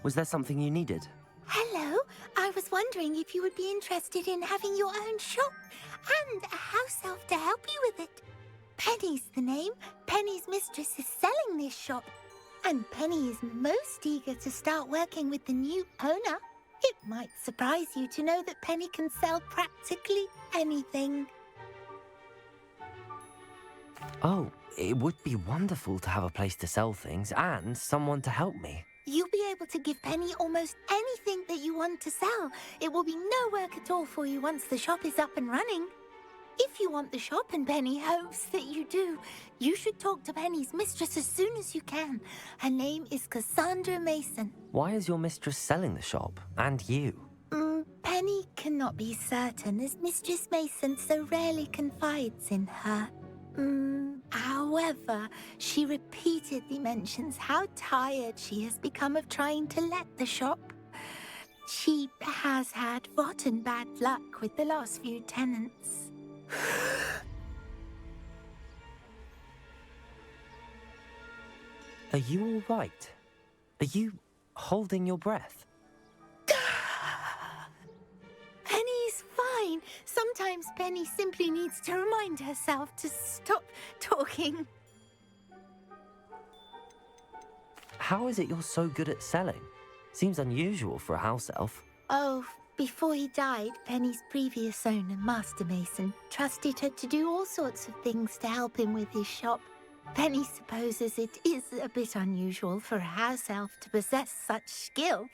Was there something you needed? Hello, I was wondering if you would be interested in having your own shop and a house elf to help you with it. Penny's the name. Penny's mistress is selling this shop, and Penny is most eager to start working with the new owner. It might surprise you to know that Penny can sell practically anything. Oh, it would be wonderful to have a place to sell things and someone to help me. You'll be able to give Penny almost anything that you want to sell. It will be no work at all for you once the shop is up and running. If you want the shop and Penny hopes that you do, you should talk to Penny's mistress as soon as you can. Her name is Cassandra Mason. Why is your mistress selling the shop? And you? Penny cannot be certain, as Mistress Mason so rarely confides in her. However, she repeatedly mentions how tired she has become of trying to let the shop. She has had rotten bad luck with the last few tenants. Are you all right? Are you holding your breath? Penny's fine. Sometimes Penny simply needs to remind herself to stop talking. How is it you're so good at selling? Seems unusual for a house elf. Oh, before he died, Penny's previous owner, Master Mason, trusted her to do all sorts of things to help him with his shop. Penny supposes it is a bit unusual for a house elf to possess such skill,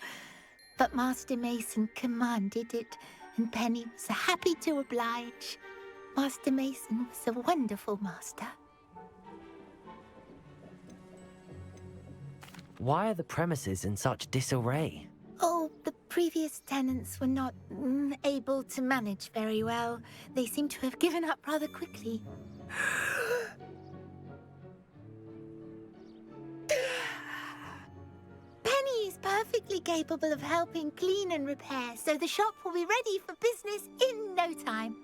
but Master Mason commanded it, and Penny was happy to oblige. Master Mason was a wonderful master. Why are the premises in such disarray? Oh, the previous tenants were not able to manage very well. They seem to have given up rather quickly. Penny is perfectly capable of helping clean and repair, so the shop will be ready for business in no time.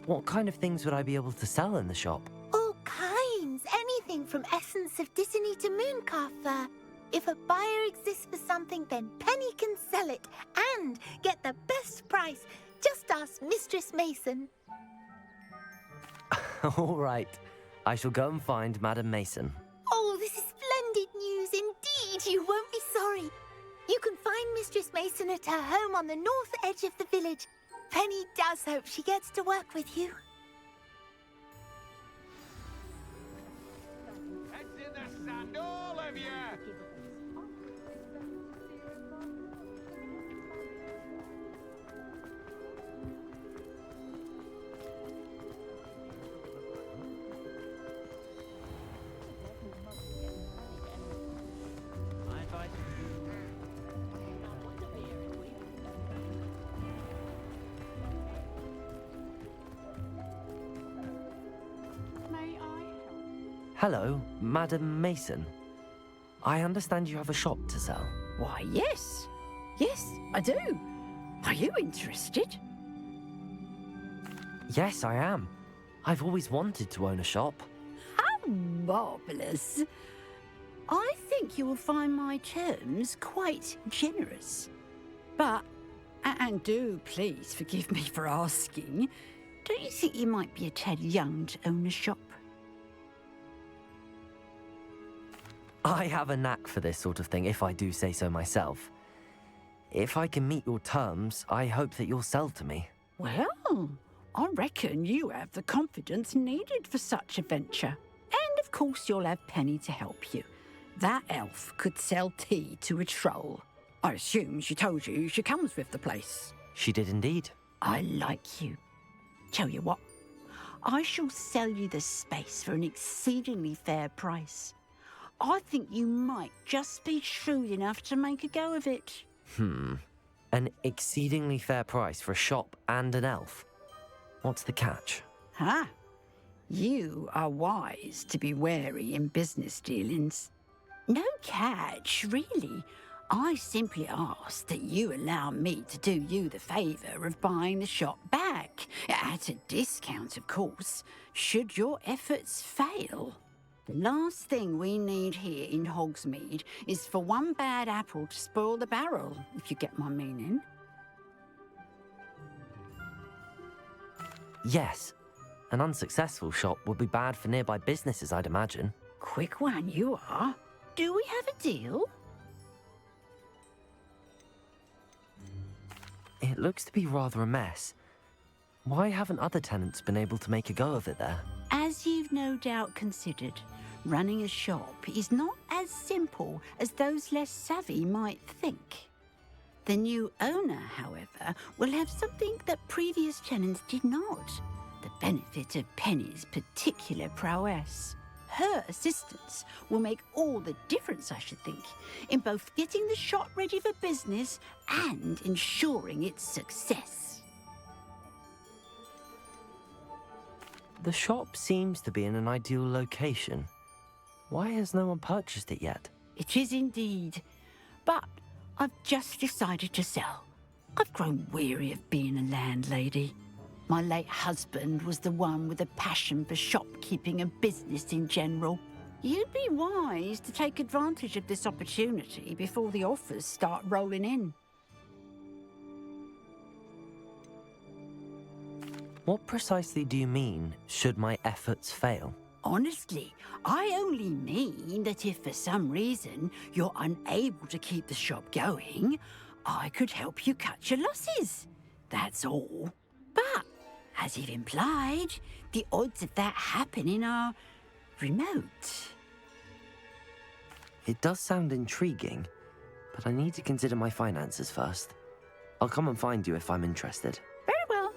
What kind of things would I be able to sell in the shop? All kinds. Anything from essence of Disney to mooncalf fur. If a buyer exists for something, then Penny can sell it and get the best price. Just ask Mistress Mason. All right. I shall go and find Madam Mason. Oh, this is splendid news indeed. You won't be sorry. You can find Mistress Mason at her home on the north edge of the village. Penny does hope she gets to work with you. Heads in the sand, all of you! Hello, Madam Mason. I understand you have a shop to sell. Why, yes. Yes, I do. Are you interested? Yes, I am. I've always wanted to own a shop. How marvellous. I think you will find my terms quite generous. But, and do please forgive me for asking, don't you think you might be a tad young to own a shop? I have a knack for this sort of thing, if I do say so myself. If I can meet your terms, I hope that you'll sell to me. Well, I reckon you have the confidence needed for such a venture. And of course you'll have Penny to help you. That elf could sell tea to a troll. I assume she told you she comes with the place. She did indeed. I like you. Tell you what, I shall sell you the space for an exceedingly fair price. I think you might just be shrewd enough to make a go of it. An exceedingly fair price for a shop and an elf. What's the catch? Huh? You are wise to be wary in business dealings. No catch, really. I simply ask that you allow me to do you the favour of buying the shop back. At a discount, of course, should your efforts fail. The last thing we need here in Hogsmeade is for one bad apple to spoil the barrel, if you get my meaning. Yes. An unsuccessful shop would be bad for nearby businesses, I'd imagine. Quick one, you are. Do we have a deal? It looks to be rather a mess. Why haven't other tenants been able to make a go of it there? As you've no doubt considered, running a shop is not as simple as those less savvy might think. The new owner, however, will have something that previous tenants did not. The benefit of Penny's particular prowess. Her assistance will make all the difference, I should think, in both getting the shop ready for business and ensuring its success. The shop seems to be in an ideal location. Why has no one purchased it yet? It is indeed. But I've just decided to sell. I've grown weary of being a landlady. My late husband was the one with a passion for shopkeeping and business in general. You'd be wise to take advantage of this opportunity before the offers start rolling in. What precisely do you mean, should my efforts fail? Honestly, I only mean that if for some reason you're unable to keep the shop going, I could help you cut your losses. That's all. But, as you've implied, the odds of that happening are remote. It does sound intriguing, but I need to consider my finances first. I'll come and find you if I'm interested. Very well,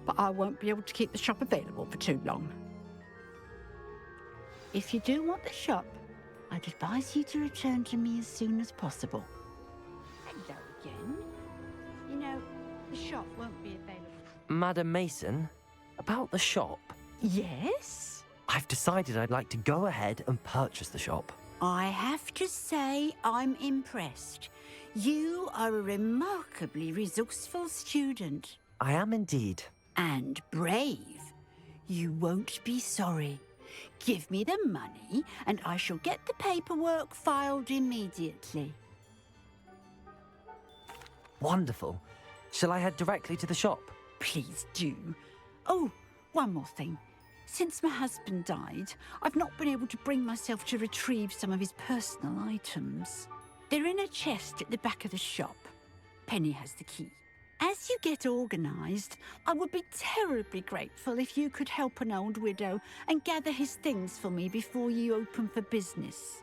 but I won't be able to keep the shop available for too long. If you do want the shop, I'd advise you to return to me as soon as possible. Hello again. You know, the shop won't be available. Madam Mason, about the shop. Yes? I've decided I'd like to go ahead and purchase the shop. I have to say I'm impressed. You are a remarkably resourceful student. I am indeed. And brave. You won't be sorry. Give me the money, and I shall get the paperwork filed immediately. Wonderful. Shall I head directly to the shop? Please do. Oh, one more thing. Since my husband died, I've not been able to bring myself to retrieve some of his personal items. They're in a chest at the back of the shop. Penny has the key. As you get organised, I would be terribly grateful if you could help an old widow and gather his things for me before you open for business.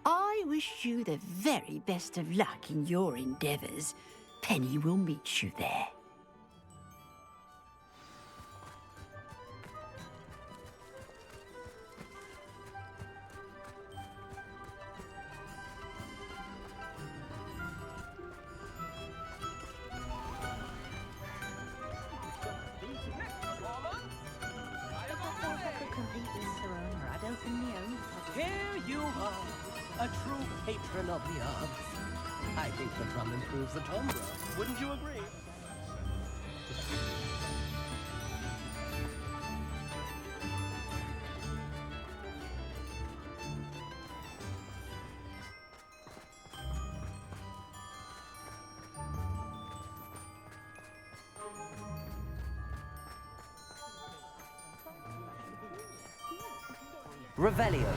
I wish you the very best of luck in your endeavours. Penny will meet you there. Here you are, a true patron of the arts. I think the drum improves the timbre. Wouldn't you agree? Revelio.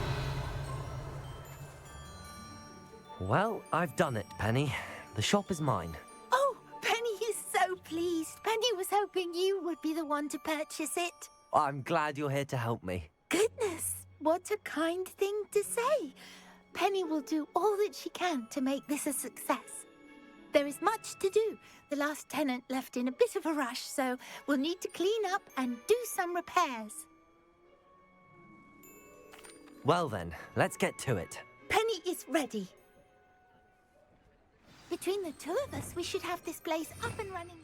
Well, I've done it, Penny. The shop is mine. Oh, Penny is so pleased. Penny was hoping you would be the one to purchase it. I'm glad you're here to help me. Goodness, what a kind thing to say. Penny will do all that she can to make this a success. There is much to do. The last tenant left in a bit of a rush, so we'll need to clean up and do some repairs. Well then, let's get to it. Penny is ready. Between the two of us, we should have this place up and running.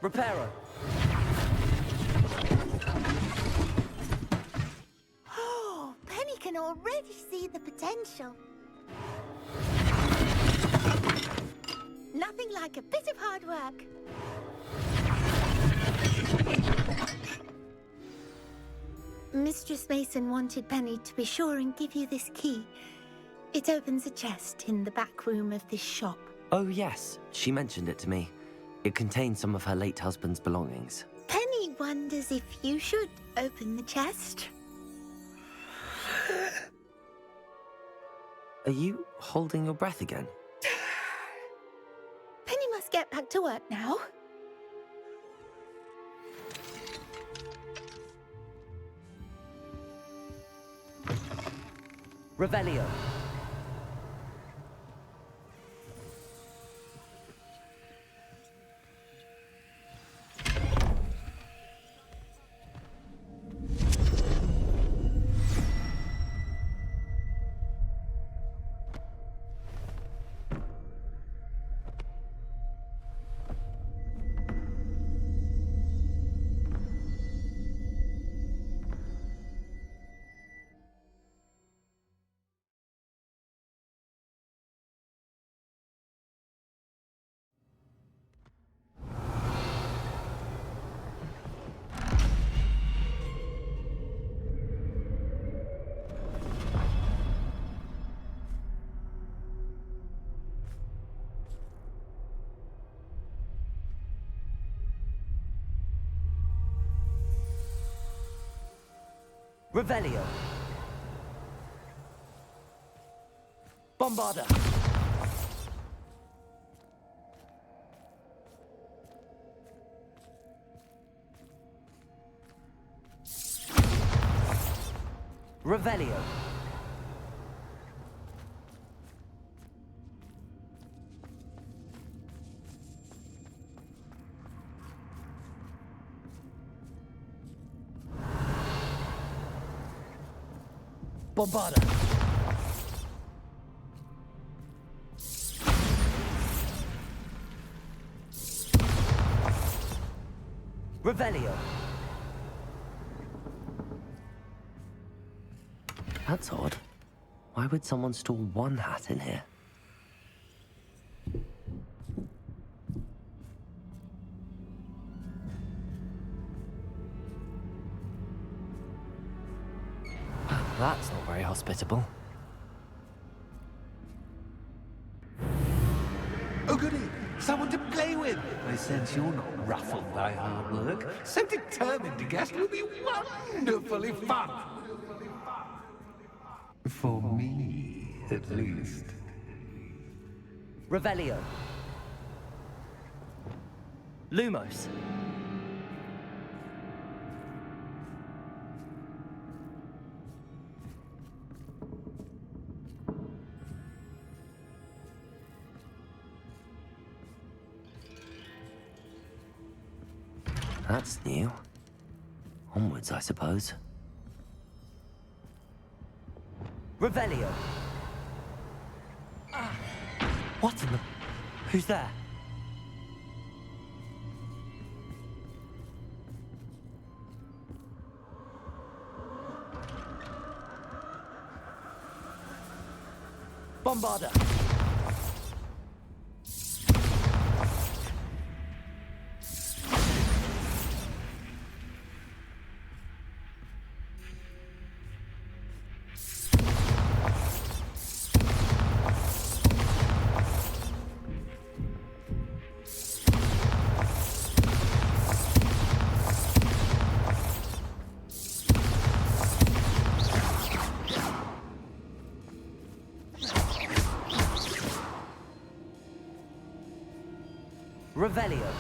Reparo. Oh, Penny can already see the potential. Nothing like a bit of hard work. Mistress Mason wanted Penny to be sure and give you this key. It opens a chest in the back room of this shop. Oh yes, she mentioned it to me. It contains some of her late husband's belongings. Penny wonders if you should open the chest. Are you holding your breath again? Penny must get back to work now. Revelio. Revelio. Bombarda. Revelio. Bombarda. Revelio. That's odd. Why would someone store one hat in here? That's not very hospitable. Oh, goody! Someone to play with! I sense you're not ruffled by hard work. So determined to guest will be wonderfully fun! For me, at least. Revelio. Lumos. That's new. Onwards, I suppose. Revelio. What in the... Who's there? Bombarder! Revelio.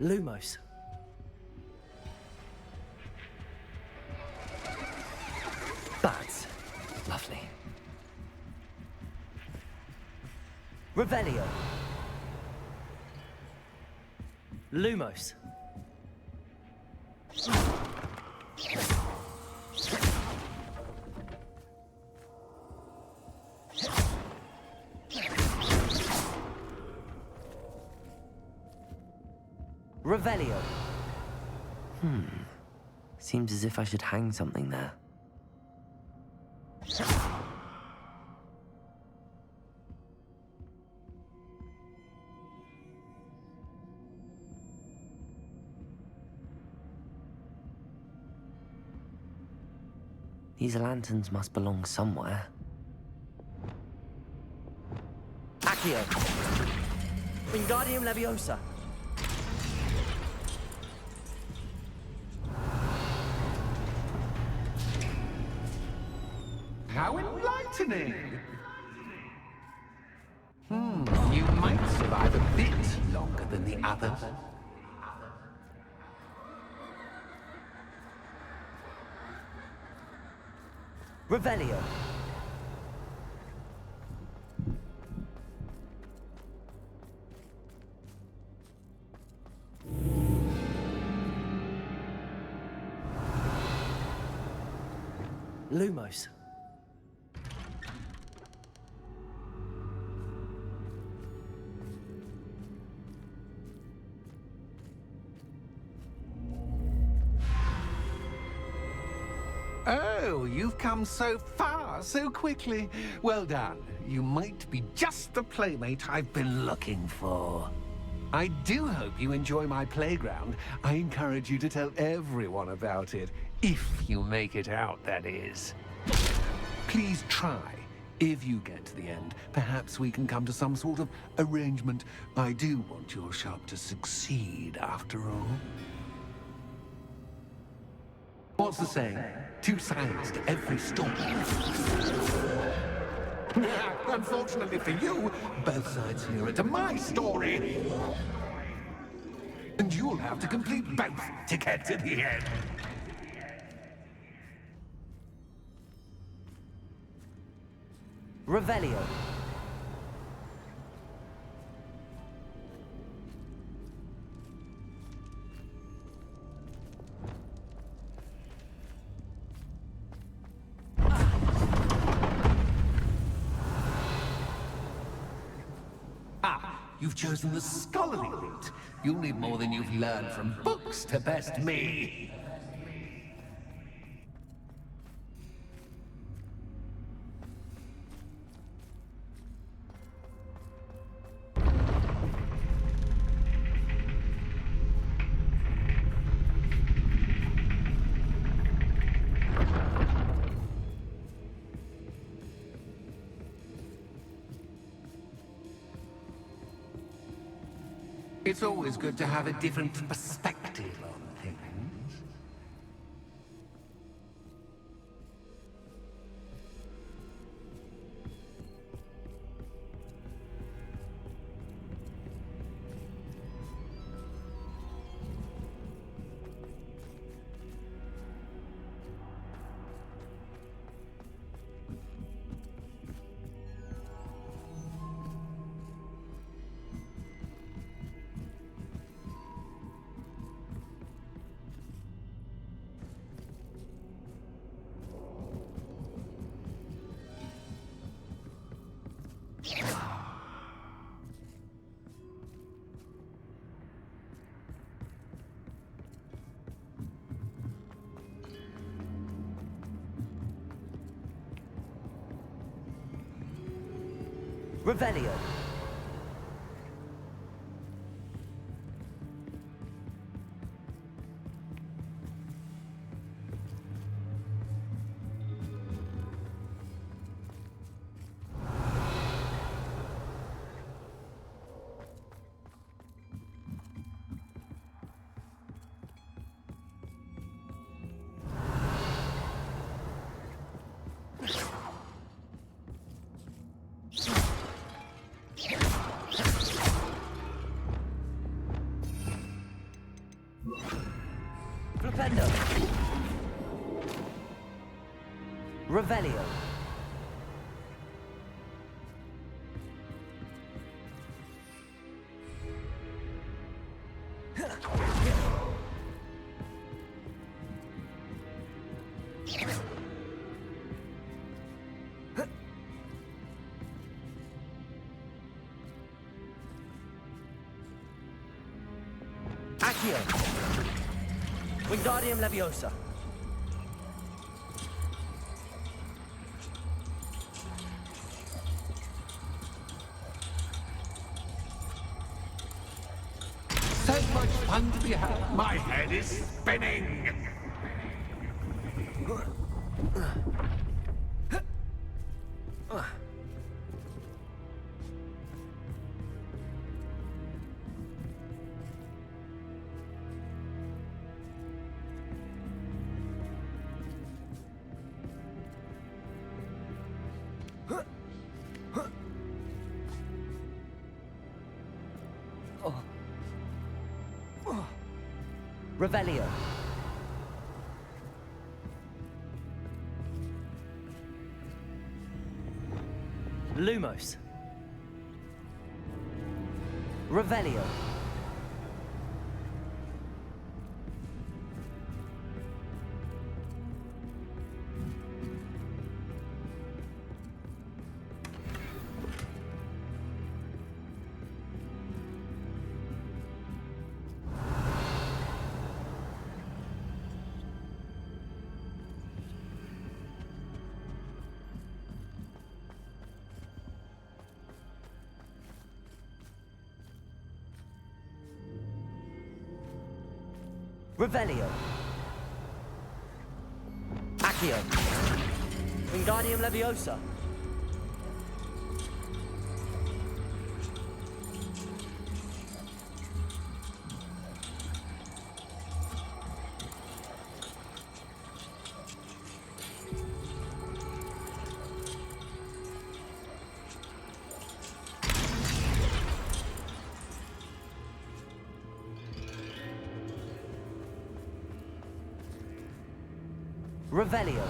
Lumos. Bats. Lovely. Revelio. Lumos. Revelio. Seems as if I should hang something there. These lanterns must belong somewhere. Accio. Wingardium Leviosa. How enlightening! You might survive a bit longer than the others. Revelio. Lumos. Oh, you've come so far so quickly. Well done. You might be just the playmate I've been looking for. I do hope you enjoy my playground. I encourage you to tell everyone about it. If you make it out, that is. Please try. If you get to the end, perhaps we can come to some sort of arrangement. I do want your shop to succeed, after all. What's the saying? Two sides to every story. Unfortunately for you, both sides here are to my story. And you'll have to complete both to get to the end. Revelio. You've chosen the scholarly route. You'll need more than you've learned from books to best me. It's always good to have a different perspective on things. Revelio. Flipendo. Revelio. Accio. Wingardium Leviosa. So much fun to be had. My head is spinning. Revelio. Lumos. Revelio. Revelio. Accio. Wingardium Leviosa. Revelio.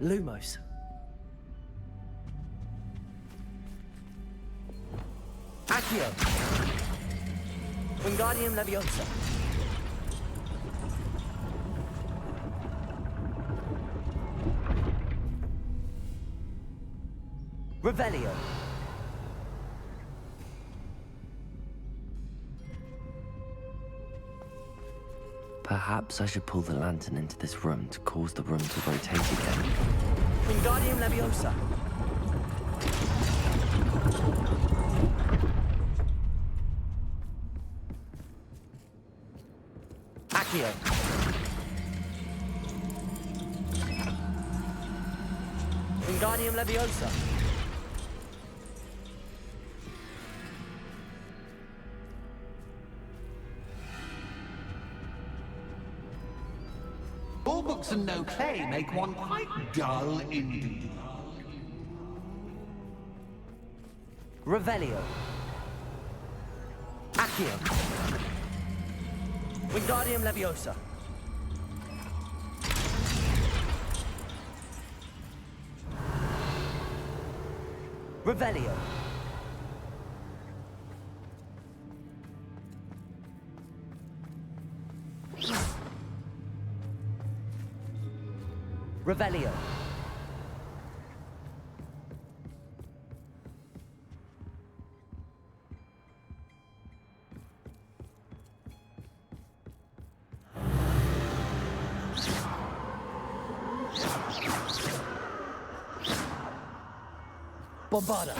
Lumos. Accio. Wingardium Leviosa. Revelio. Perhaps I should pull the lantern into this room to cause the room to rotate again. Wingardium Leviosa. Accio. Wingardium Leviosa. All books and no play make one quite dull indeed. Revelio. Accio. Wingardium Leviosa. Revelio. Revelio. Bombarda!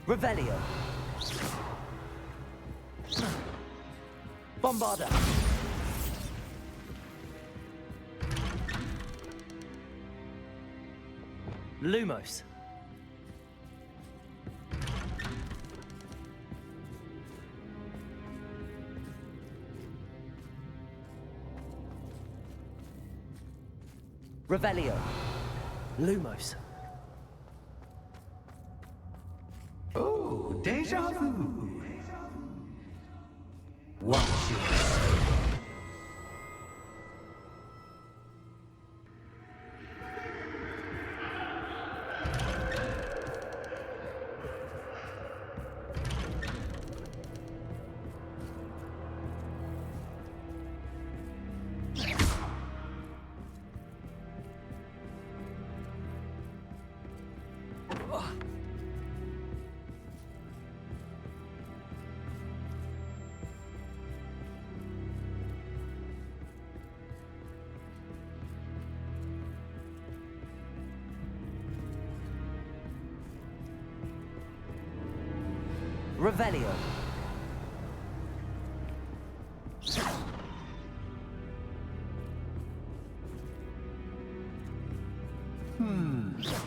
Revelio! Bombarda! Lumos! Revelio! Lumos! Oh, deja vu. Watch yourself. Revelio!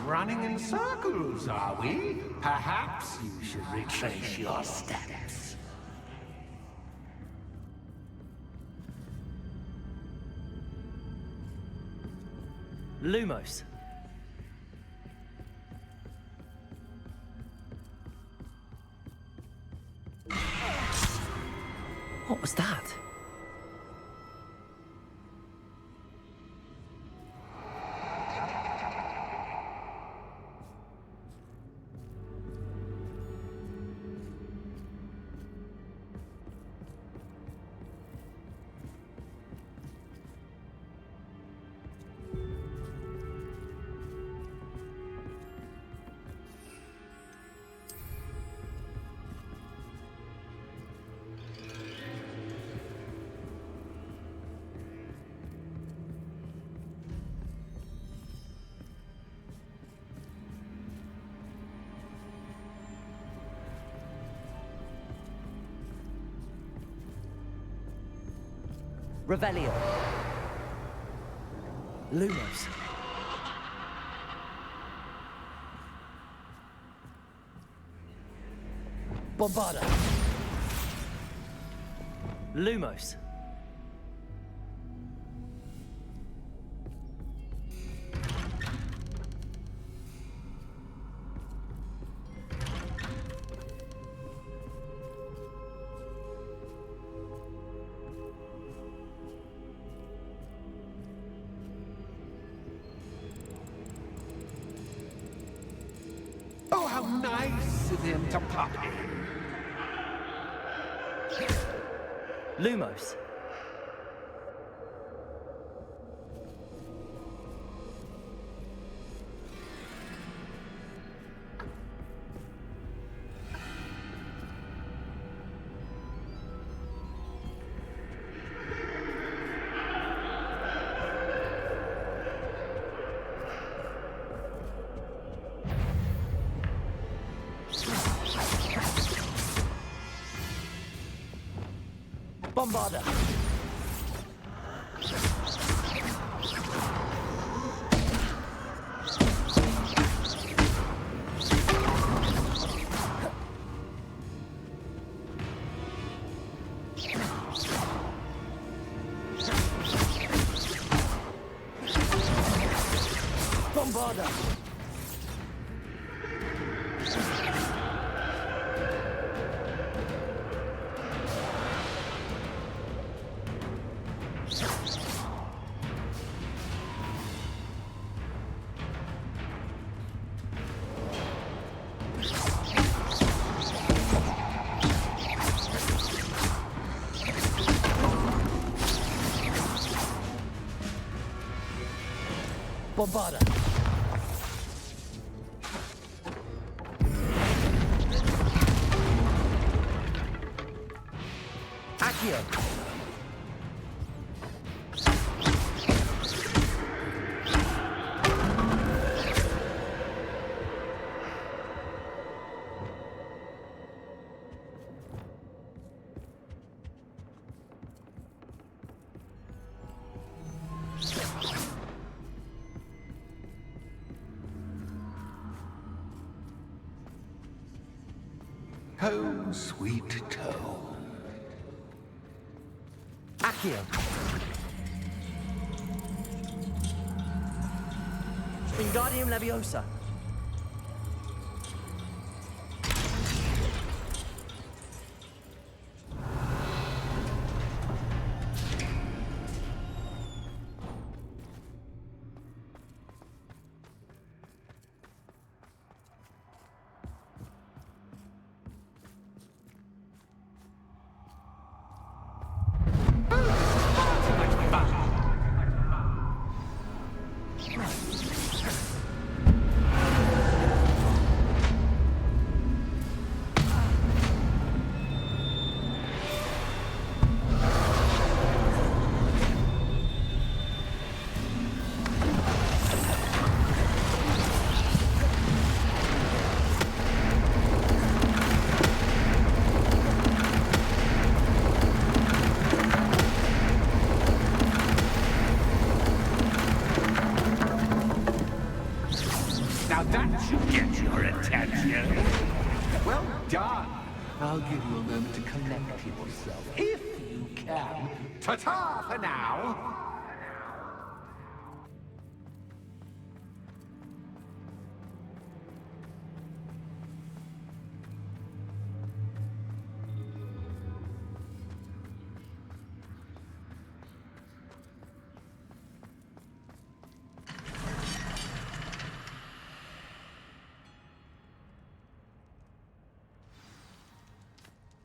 Running in circles, are we? Perhaps you should retrace your steps. Lumos! What was that? Revelio! Lumos! Bombarda! Lumos! Oh, how nice of him to pop in. Lumos! Bombarda! Bombarda! Bombarda! Accio! Home, sweet home. Accio! Wingardium Leviosa! Now that should get your attention. Well done. I'll give you a moment to collect yourself, if you can. Ta-ta for now.